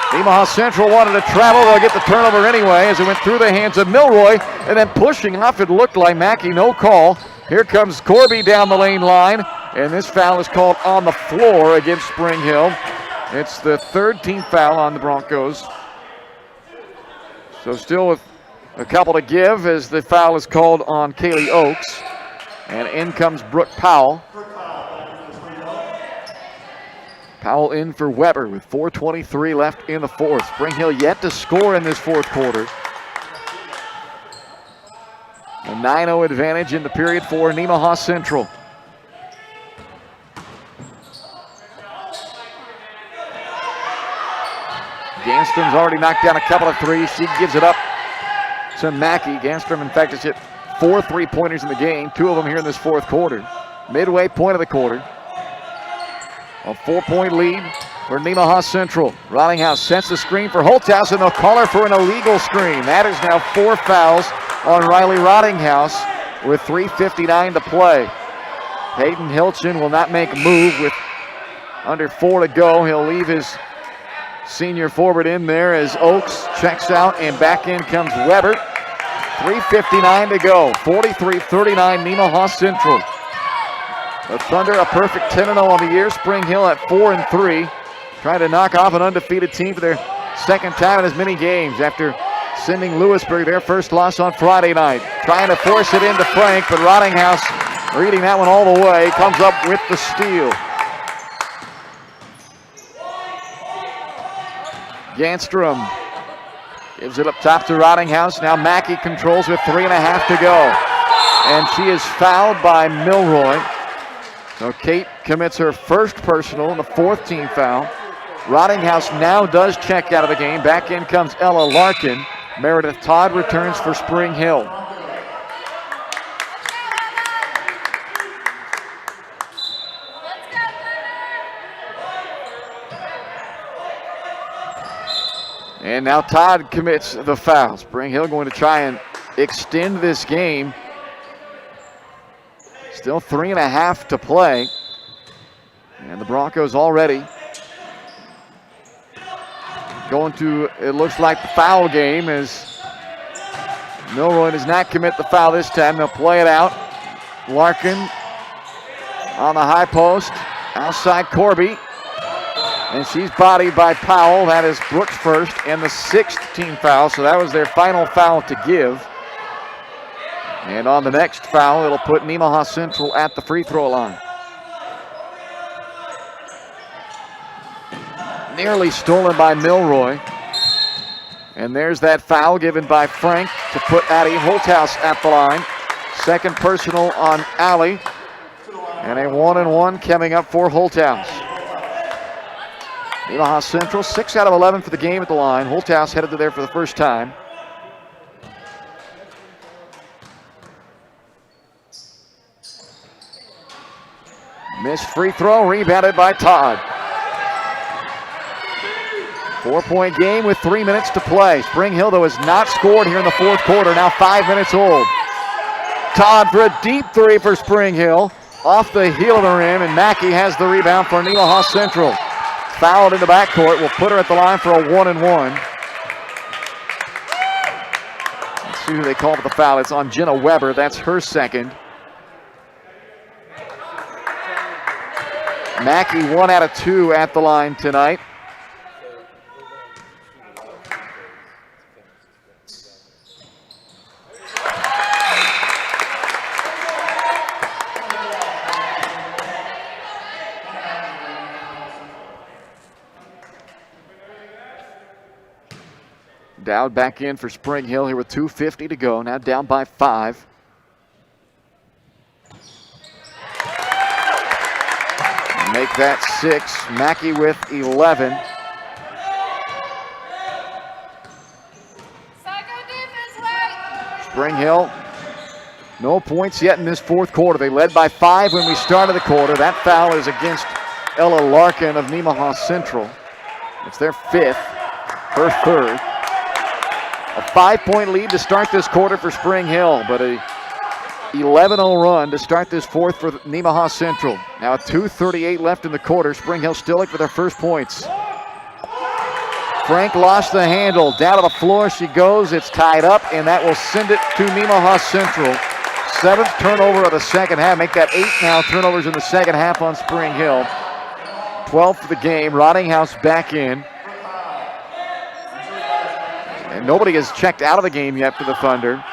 Nemaha Central wanted to travel. They'll get the turnover anyway as it went through the hands of Milroy, and then pushing off, it looked like Mackey, no call. Here comes Corby down the lane line, and this foul is called on the floor against Spring Hill. It's the 3rd team foul on the Broncos. So still with a couple to give as the foul is called on Kaylee Oakes. And in comes Brooke Powell. Powell in for Weber with 4:23 left in the fourth. Spring Hill yet to score in this fourth quarter. A 9-0 advantage in the period for Nemaha Central. Ganstrom's already knocked down a couple of threes. She gives it up to Mackey. Ganstrom, in fact, has hit 4 3-pointers in the game, 2 of them here in this fourth quarter. Midway point of the quarter. A 4-point lead for Nemaha Central. Rottinghouse sets the screen for Holthouse, and they'll call her for an illegal screen. That is now 4 fouls on Riley Rottinghouse with 3:59 to play. Hayden Hilton will not make a move with under 4 to go. He'll leave his senior forward in there as Oakes checks out, and back in comes Weber. 3:59 to go. 43-39 Nemaha Central. The Thunder a perfect 10-0 on the year. Spring Hill at 4-3. Trying to knock off an undefeated team for their second time in as many games after sending Lewisburg their first loss on Friday night. Trying to force it into Frank, but Rottinghouse reading that one all the way. Comes up with the steal. Ganstrom gives it up top to Rottinghouse. Now Mackey controls with 3.5 to go. And she is fouled by Milroy. So Kate commits her first personal and the 4th team foul. Rottinghouse now does check out of the game. Back in comes Ella Larkin. Meredith Todd returns for Spring Hill. And now Todd commits the foul. Spring Hill going to try and extend this game. Still 3.5 to play. And the Broncos already going to, it looks like, the foul game as Milroy does not commit the foul this time. They'll play it out. Larkin on the high post. Outside Corby. And she's bodied by Powell. That is Brooks' first and the 6th team foul. So that was their final foul to give. And on the next foul, it'll put Nemaha Central at the free throw line. Nearly stolen by Milroy. And there's that foul given by Frank to put Addie Holthouse at the line. Second personal on Allie. And a 1-and-1 coming up for Holthouse. Nemaha Central, 6 out of 11 for the game at the line. Holthouse headed to there for the first time. Missed free throw, rebounded by Todd. 4-point game with 3 minutes to play. Spring Hill, though, has not scored here in the 4th quarter, now 5 minutes old. Todd for a deep 3 for Spring Hill. Off the heel of the rim, and Mackey has the rebound for Nemaha Central. Fouled in the backcourt, will put her at the line for a 1-and-1. Let's see who they call for the foul. It's on Jenna Weber, that's her second. Mackey 1 out of 2 at the line tonight. Dowd back in for Spring Hill here with 2:50 to go. Now down by 5. Make that 6. Mackey with 11. Spring Hill, no points yet in this 4th quarter. They led by 5 when we started the quarter. That foul is against Ella Larkin of Nemaha Central. It's their 5th, her 3rd. A 5-point lead to start this quarter for Spring Hill, but a 11-0 run to start this 4th for Nemaha Central. Now 2:38 left in the quarter. Spring Hill still looking for their first points. Frank lost the handle. Down to the floor she goes. It's tied up, and that will send it to Nemaha Central. 7th turnover of the second half. Make that 8 now turnovers in the second half on Spring Hill. 12th for the game. Rottinghouse back in. And nobody has checked out of the game yet for the Thunder.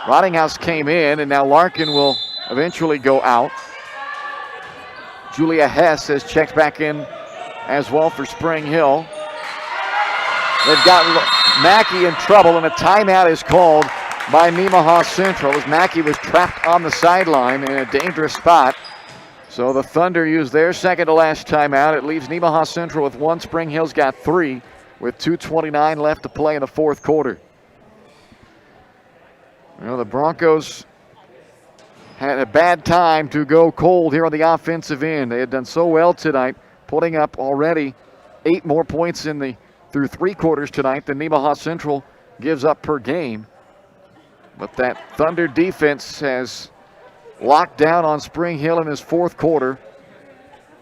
Rottinghouse came in, and now Larkin will eventually go out. Julia Hess has checked back in as well for Spring Hill. They've got Mackey in trouble, and a timeout is called by Nemaha Central as Mackey was trapped on the sideline in a dangerous spot. So the Thunder use their second to last timeout. It leaves Nemaha Central with 1. Spring Hill's got 3 with 2:29 left to play in the 4th quarter. You know, the Broncos had a bad time to go cold here on the offensive end. They had done so well tonight, putting up already 8 more points through 3 quarters tonight than Nemaha Central gives up per game. But that Thunder defense has locked down on Spring Hill in this fourth quarter.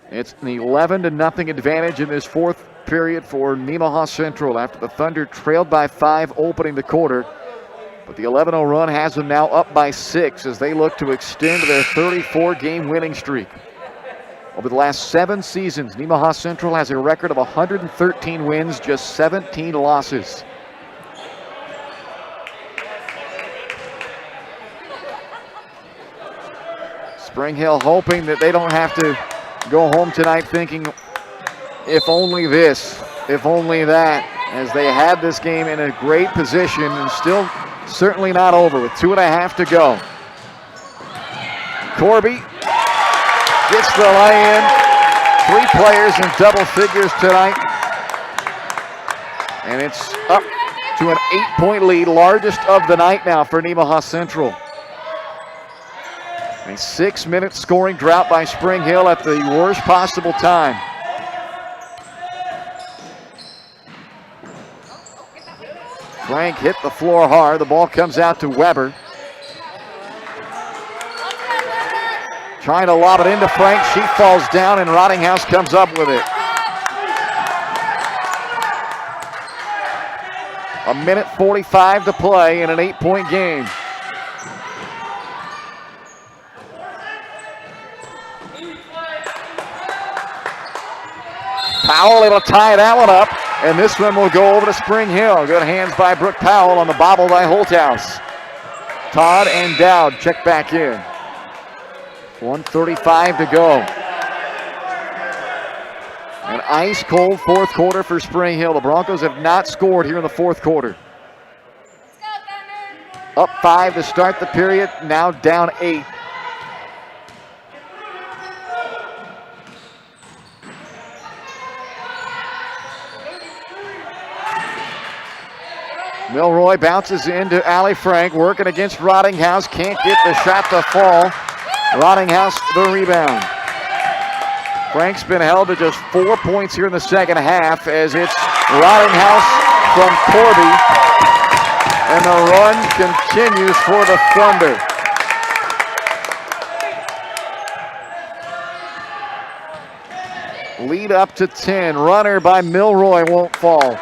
It's an 11-0 advantage in this fourth period for Nemaha Central after the Thunder trailed by 5 opening the quarter. But the 11-0 run has them now up by 6 as they look to extend their 34-game winning streak. Over the last 7 seasons, Nemaha Central has a record of 113 wins, just 17 losses. Spring Hill hoping that they don't have to go home tonight thinking, if only this, if only that, as they had this game in a great position and still certainly not over with 2.5 to go. Corby gets the lay-in. 3 players in double figures tonight. And it's up to an 8-point lead, largest of the night now for Nemaha Central. A 6-minute scoring drought by Spring Hill at the worst possible time. Frank hit the floor hard. The ball comes out to Weber. Trying to lob it into Frank. She falls down and Rottinghouse comes up with it. 1:45 to play in an 8-point game. Powell able to tie that one up, and this one will go over to Spring Hill. Good hands by Brooke Powell on the bobble by Holthouse. Todd and Dowd check back in. 1:35 to go. An ice-cold fourth quarter for Spring Hill. The Broncos have not scored here in the fourth quarter. Up 5 to start the period, now down 8. Milroy bounces into Allie Frank, working against Rottinghouse. Can't get the shot to fall. Rottinghouse the rebound. Frank's been held to just 4 points here in the second half as it's Rottinghouse from Corby. And the run continues for the Thunder. Lead up to 10. Runner by Milroy won't fall.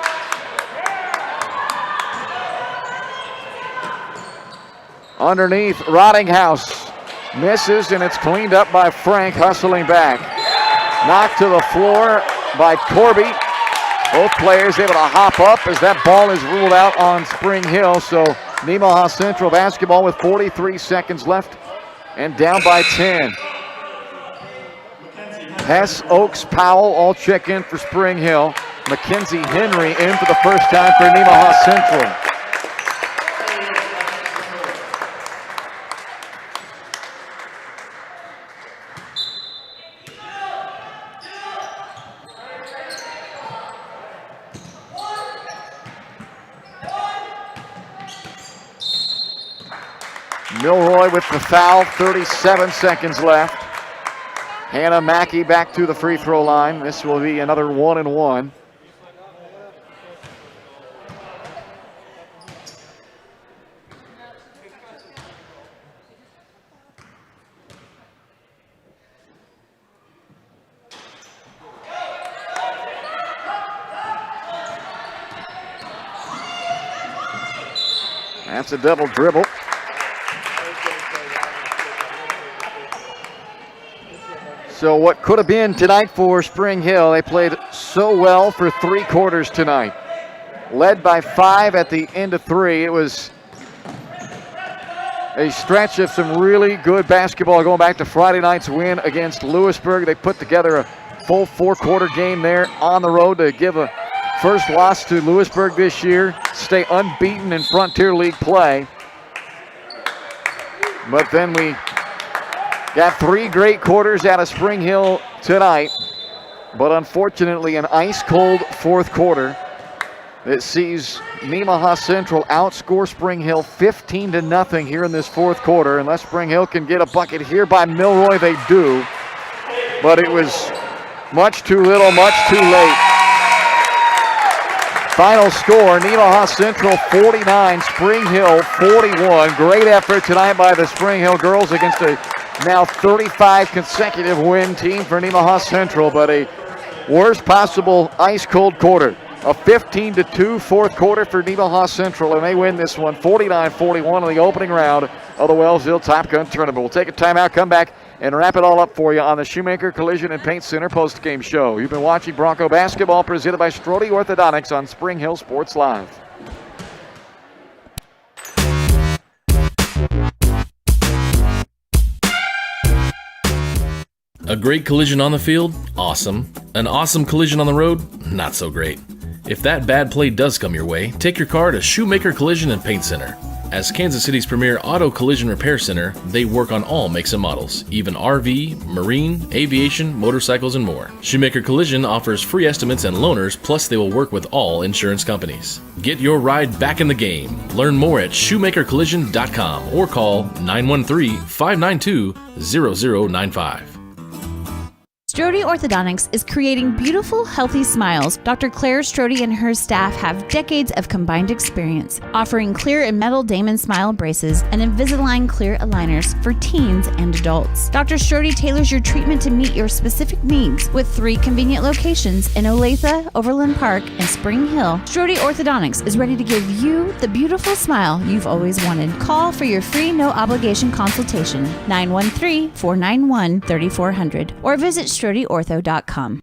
Underneath, Rottinghouse misses, and it's cleaned up by Frank, hustling back. Knocked to the floor by Corby. Both players able to hop up as that ball is ruled out on Spring Hill. So Nemaha Central basketball with 43 seconds left and down by 10. Hess, Oakes, Powell all check in for Spring Hill. Mackenzie Henry in for the first time for Nemaha Central. Milroy with the foul, 37 seconds left. Hannah Mackey back to the free throw line. This will be another 1-and-1. That's a double dribble. So what could have been tonight for Spring Hill, they played so well for 3 quarters tonight. Led by 5 at the end of 3. It was a stretch of some really good basketball going back to Friday night's win against Lewisburg. They put together a full 4-quarter game there on the road to give a first loss to Lewisburg this year, stay unbeaten in Frontier League play. But then we got 3 great quarters out of Spring Hill tonight, but unfortunately an ice-cold fourth quarter that sees Nemaha Central outscore Spring Hill 15-0 here in this fourth quarter. Unless Spring Hill can get a bucket here by Milroy, they do. But it was Much too little, much too late. Final score, Nemaha Central 49, Spring Hill 41. Great effort tonight by the Spring Hill girls against a now 35 consecutive win team for Nemaha Central, but a worst possible ice-cold quarter. A 15-2 fourth quarter for Nemaha Central, and they win this one 49-41 in the opening round of the Wellsville Top Gun Tournament. We'll take a timeout, come back, and wrap it all up for you on the Shoemaker Collision and Paint Center post-game show. You've been watching Bronco basketball presented by Strode Orthodontics on Spring Hill Sports Live. A great collision on the field? Awesome. An awesome collision on the road? Not so great. If that bad play does come your way, take your car to Shoemaker Collision and Paint Center. As Kansas City's premier auto collision repair center, they work on all makes and models, even RV, marine, aviation, motorcycles, and more. Shoemaker Collision offers free estimates and loaners, plus they will work with all insurance companies. Get your ride back in the game. Learn more at shoemakercollision.com or call 913-592-0095. Strode Orthodontics is creating beautiful, healthy smiles. Dr. Claire Strode and her staff have decades of combined experience, offering clear and metal Damon smile braces and Invisalign clear aligners for teens and adults. Dr. Strode tailors your treatment to meet your specific needs with 3 convenient locations in Olathe, Overland Park, and Spring Hill. Strode Orthodontics is ready to give you the beautiful smile you've always wanted. Call for your free no-obligation consultation, 913-491-3400, or visit StrodeOrtho.com.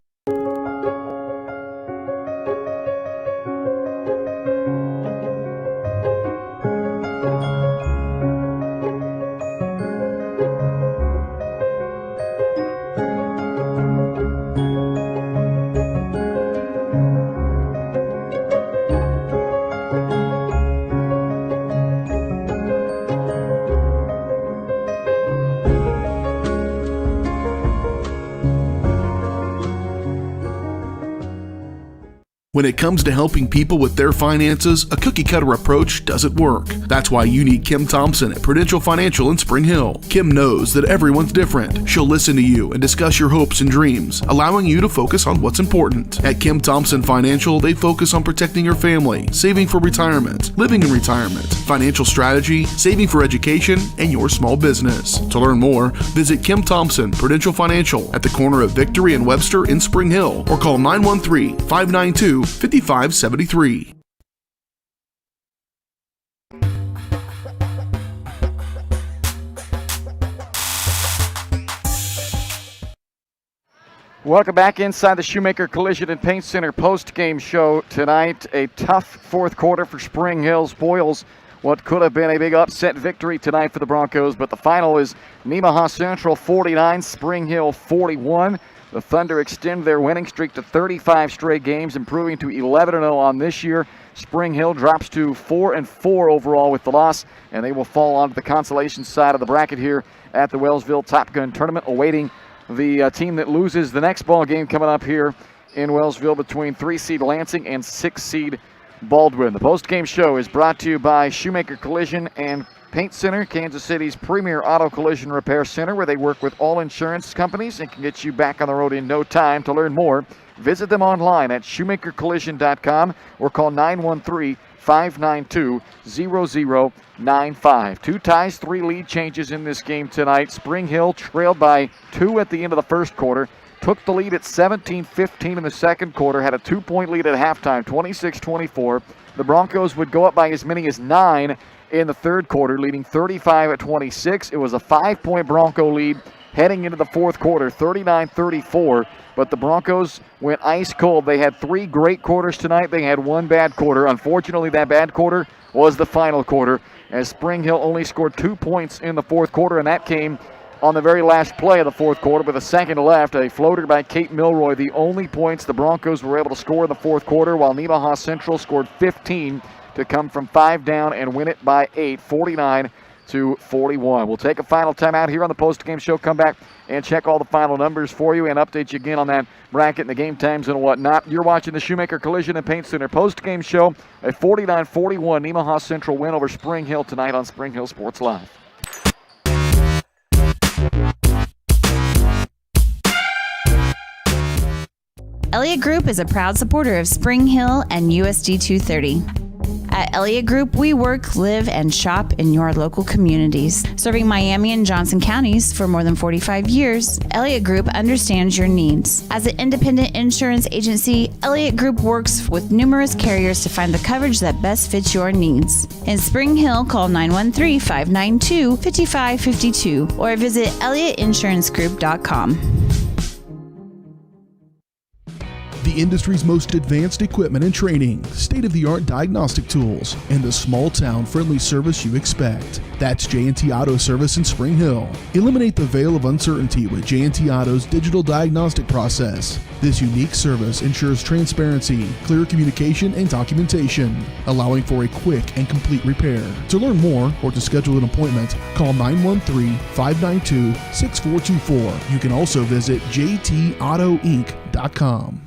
When it comes to helping people with their finances, a cookie-cutter approach doesn't work. That's why you need Kim Thompson at Prudential Financial in Spring Hill. Kim knows that everyone's different. She'll listen to you and discuss your hopes and dreams, allowing you to focus on what's important. At Kim Thompson Financial, they focus on protecting your family, saving for retirement, living in retirement, financial strategy, saving for education, and your small business. To learn more, visit Kim Thompson Prudential Financial at the corner of Victory and Webster in Spring Hill, or call 913-592-5573. Welcome back inside the Shoemaker Collision and Paint Center post-game show tonight. A tough fourth quarter for Spring Hill. Spoils what could have been a big upset victory tonight for the Broncos, but the final is Nemaha Central 49, Spring Hill 41. The Thunder extend their winning streak to 35 straight games, improving to 11-0 on this year. Spring Hill drops to 4-4 overall with the loss, and they will fall onto the consolation side of the bracket here at the Wellsville Top Gun Tournament, awaiting the team that loses the next ball game coming up here in Wellsville between 3-seed Lansing and 6-seed Baldwin. The post-game show is brought to you by Shoemaker Collision and Paint Center, Kansas City's premier auto collision repair center, where they work with all insurance companies and can get you back on the road in no time. To learn more, visit them online at shoemakercollision.com or call 913-592-0095. 2 ties, 3 lead changes in this game tonight. Spring Hill trailed by 2 at the end of the first quarter, took the lead at 17-15 in the second quarter, had a 2-point lead at halftime, 26-24. The Broncos would go up by as many as 9 in the third quarter, leading 35-26. It was a 5-point Bronco lead heading into the fourth quarter, 39-34. But the Broncos went ice cold. They had 3 great quarters tonight. They had 1 bad quarter. Unfortunately, that bad quarter was the final quarter, as Spring Hill only scored 2 points in the fourth quarter, and that came on the very last play of the fourth quarter with a second left. A floater by Kate Milroy, the only points the Broncos were able to score in the fourth quarter, while Nemaha Central scored 15 to come from 5 down and win it by 8, 49-41. We'll take a final timeout here on the post-game show, come back and check all the final numbers for you and update you again on that bracket and the game times and whatnot. You're watching the Shoemaker Collision and Paint Center post-game show, a 49-41 Nemaha Central win over Spring Hill tonight on Spring Hill Sports Live. Elliott Group is a proud supporter of Spring Hill and USD 230. At Elliott Group, we work, live, and shop in your local communities. Serving Miami and Johnson counties for more than 45 years, Elliott Group understands your needs. As an independent insurance agency, Elliott Group works with numerous carriers to find the coverage that best fits your needs. In Spring Hill, call 913-592-5552 or visit ElliottInsuranceGroup.com. The industry's most advanced equipment and training, state-of-the-art diagnostic tools, and the small-town friendly service you expect. That's J&T Auto Service in Spring Hill. Eliminate the veil of uncertainty with J&T Auto's digital diagnostic process. This unique service ensures transparency, clear communication, and documentation, allowing for a quick and complete repair. To learn more or to schedule an appointment, call 913-592-6424. You can also visit jtautoinc.com.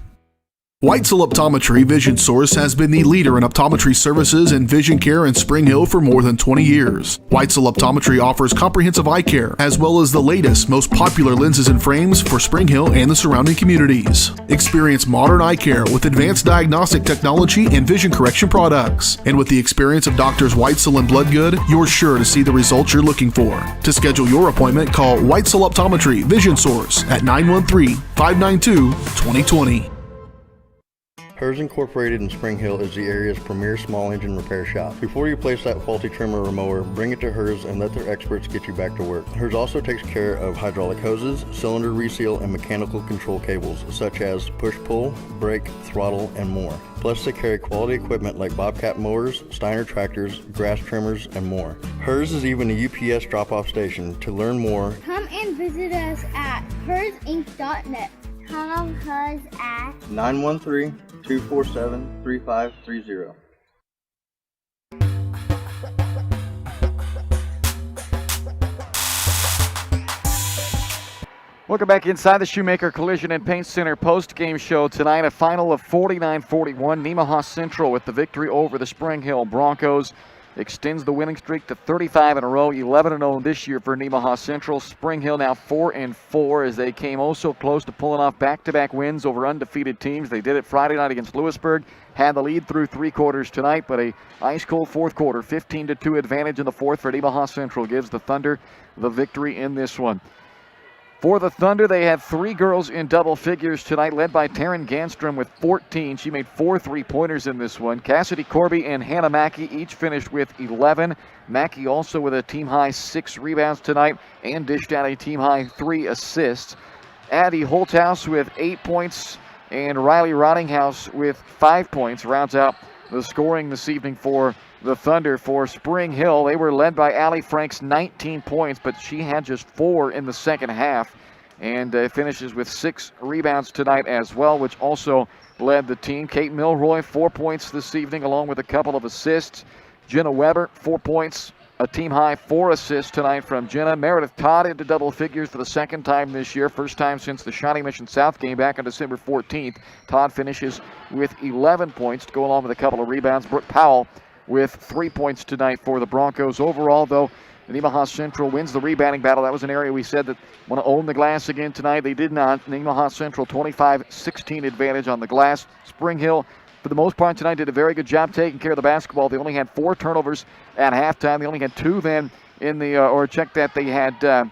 Weitzel Optometry Vision Source has been the leader in optometry services and vision care in Spring Hill for more than 20 years. Weitzel Optometry offers comprehensive eye care, as well as the latest, most popular lenses and frames for Spring Hill and the surrounding communities. Experience modern eye care with advanced diagnostic technology and vision correction products. And with the experience of Doctors Weitzel and Bloodgood, you're sure to see the results you're looking for. To schedule your appointment, call Weitzel Optometry Vision Source at 913-592-2020. Hers Incorporated in Spring Hill is the area's premier small engine repair shop. Before you place that faulty trimmer or mower, bring it to Hers and let their experts get you back to work. Hers also takes care of hydraulic hoses, cylinder reseal, and mechanical control cables, such as push-pull, brake, throttle, and more. Plus, they carry quality equipment like Bobcat mowers, Steiner tractors, grass trimmers, and more. Hers is even a UPS drop-off station. To learn more, come and visit us at hersinc.net. Call Hers at 913-247-3530. Welcome back inside the Shoemaker Collision and Paint Center post-game show tonight. A final of 49-41. Nemaha Central with the victory over the Spring Hill Broncos. Extends the winning streak to 35 in a row, 11-0 this year for Nemaha Central. Spring Hill now 4-4 as they came oh so close to pulling off back-to-back wins over undefeated teams. They did it Friday night against Lewisburg, had the lead through three quarters tonight, but a ice-cold fourth quarter, 15-2 advantage in the fourth for Nemaha Central gives the Thunder the victory in this one. For the Thunder, they have three girls in double figures tonight, led by Taryn Ganstrom with 14. She made 4 3-pointers in this one. Cassidy Corby and Hannah Mackey each finished with 11. Mackey also with a team-high 6 rebounds tonight and dished out a team-high 3 assists. Addie Holthouse with 8 points and Riley Rottinghouse with 5 points rounds out the scoring this evening for the Thunder. For Spring Hill, they were led by Allie Franks, 19 points, but she had just 4 in the second half and finishes with 6 rebounds tonight as well, which also led the team. Kate Milroy, 4 points this evening, along with a couple of assists. Jenna Weber, 4 points, a team-high 4 assists tonight from Jenna. Meredith Todd into double figures for the second time this year, first time since the Shawnee Mission South game back on December 14th. Todd finishes with 11 points to go along with a couple of rebounds. Brooke Powell with 3 points tonight for the Broncos. Overall, though, Nemaha Central wins the rebounding battle. That was an area we said that want to own the glass again tonight. They did not. Nemaha Central 25-16 advantage on the glass. Spring Hill, for the most part tonight, did a very good job taking care of the basketball. They only had 4 turnovers at halftime. They only had 2 then in the, they had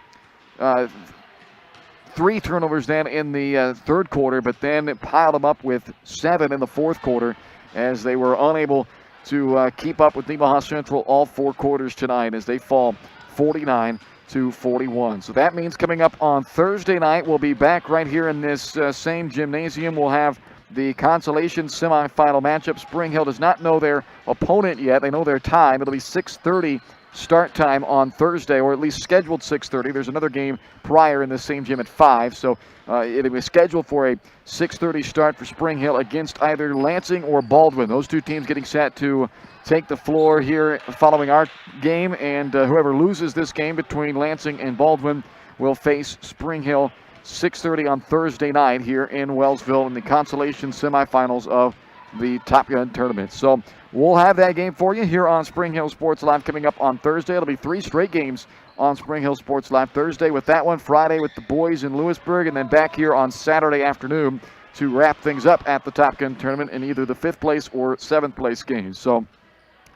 3 turnovers then in the third quarter, but then it piled them up with 7 in the fourth quarter as they were unable to keep up with Nemaha Central all 4 quarters tonight as they fall 49-41. So that means coming up on Thursday night, we'll be back right here in this same gymnasium. We'll have the consolation semifinal matchup. Spring Hill does not know their opponent yet. They know their time. It'll be 6:30 start time on Thursday, or at least scheduled 6:30. There's another game prior in the same gym at 5, so it was scheduled for a 6:30 start for Spring Hill against either Lansing or Baldwin. Those two teams getting set to take the floor here following our game, and whoever loses this game between Lansing and Baldwin will face Spring Hill 6:30 on Thursday night here in Wellsville in the consolation semifinals of the Top Gun tournament. So we'll have that game for you here on Spring Hill Sports Live coming up on Thursday. It'll be 3 straight games on Spring Hill Sports Live. Thursday with that one, Friday with the boys in Lewisburg, and then back here on Saturday afternoon to wrap things up at the Top Gun tournament in either the 5th place or 7th place games. So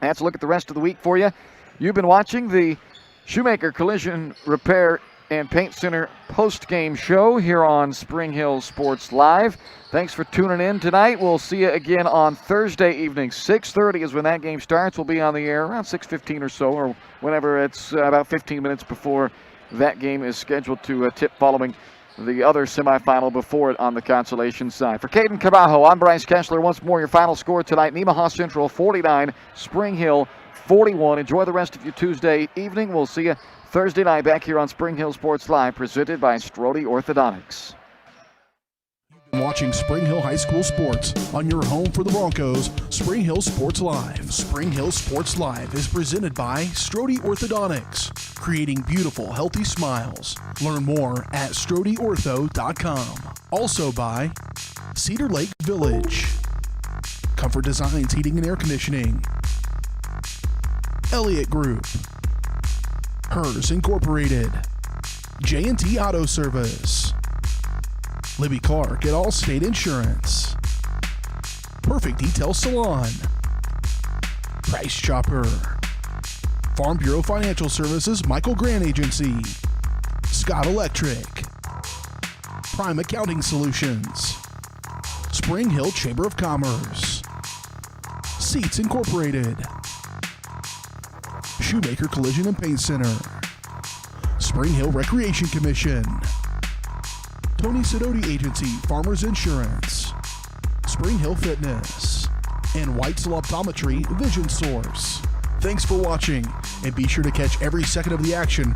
that's a look at the rest of the week for you. You've been watching the Shoemaker Collision Repair and Paint Center post-game show here on Spring Hill Sports Live. Thanks for tuning in tonight. We'll see you again on Thursday evening. 6:30 is when that game starts. We'll be on the air around 6:15 or so, or whenever it's about 15 minutes before that game is scheduled to tip following the other semifinal before it on the consolation side. For Caden Cabajo, I'm Bryce Kessler. Once more, your final score tonight, Nemaha Central 49, Spring Hill 41. Enjoy the rest of your Tuesday evening. We'll see you Thursday night back here on Spring Hill Sports Live, presented by Strode Orthodontics. You've been watching Spring Hill High School Sports on your home for the Broncos, Spring Hill Sports Live. Spring Hill Sports Live is presented by Strode Orthodontics, creating beautiful, healthy smiles. Learn more at StrodeOrtho.com. Also by Cedar Lake Village, Comfort Designs Heating and Air Conditioning, Elliott Group, Hers Incorporated, J&T Auto Service, Libby Clark at Allstate Insurance, Perfect Detail Salon, Price Chopper, Farm Bureau Financial Services Michael Grant Agency, Scott Electric, Prime Accounting Solutions, Spring Hill Chamber of Commerce, Seats Incorporated, Shoemaker Collision and Paint Center, Spring Hill Recreation Commission, Tony Sidoti Agency Farmers Insurance, Spring Hill Fitness, and Whitesell Optometry Vision Source. Thanks for watching, and be sure to catch every second of the action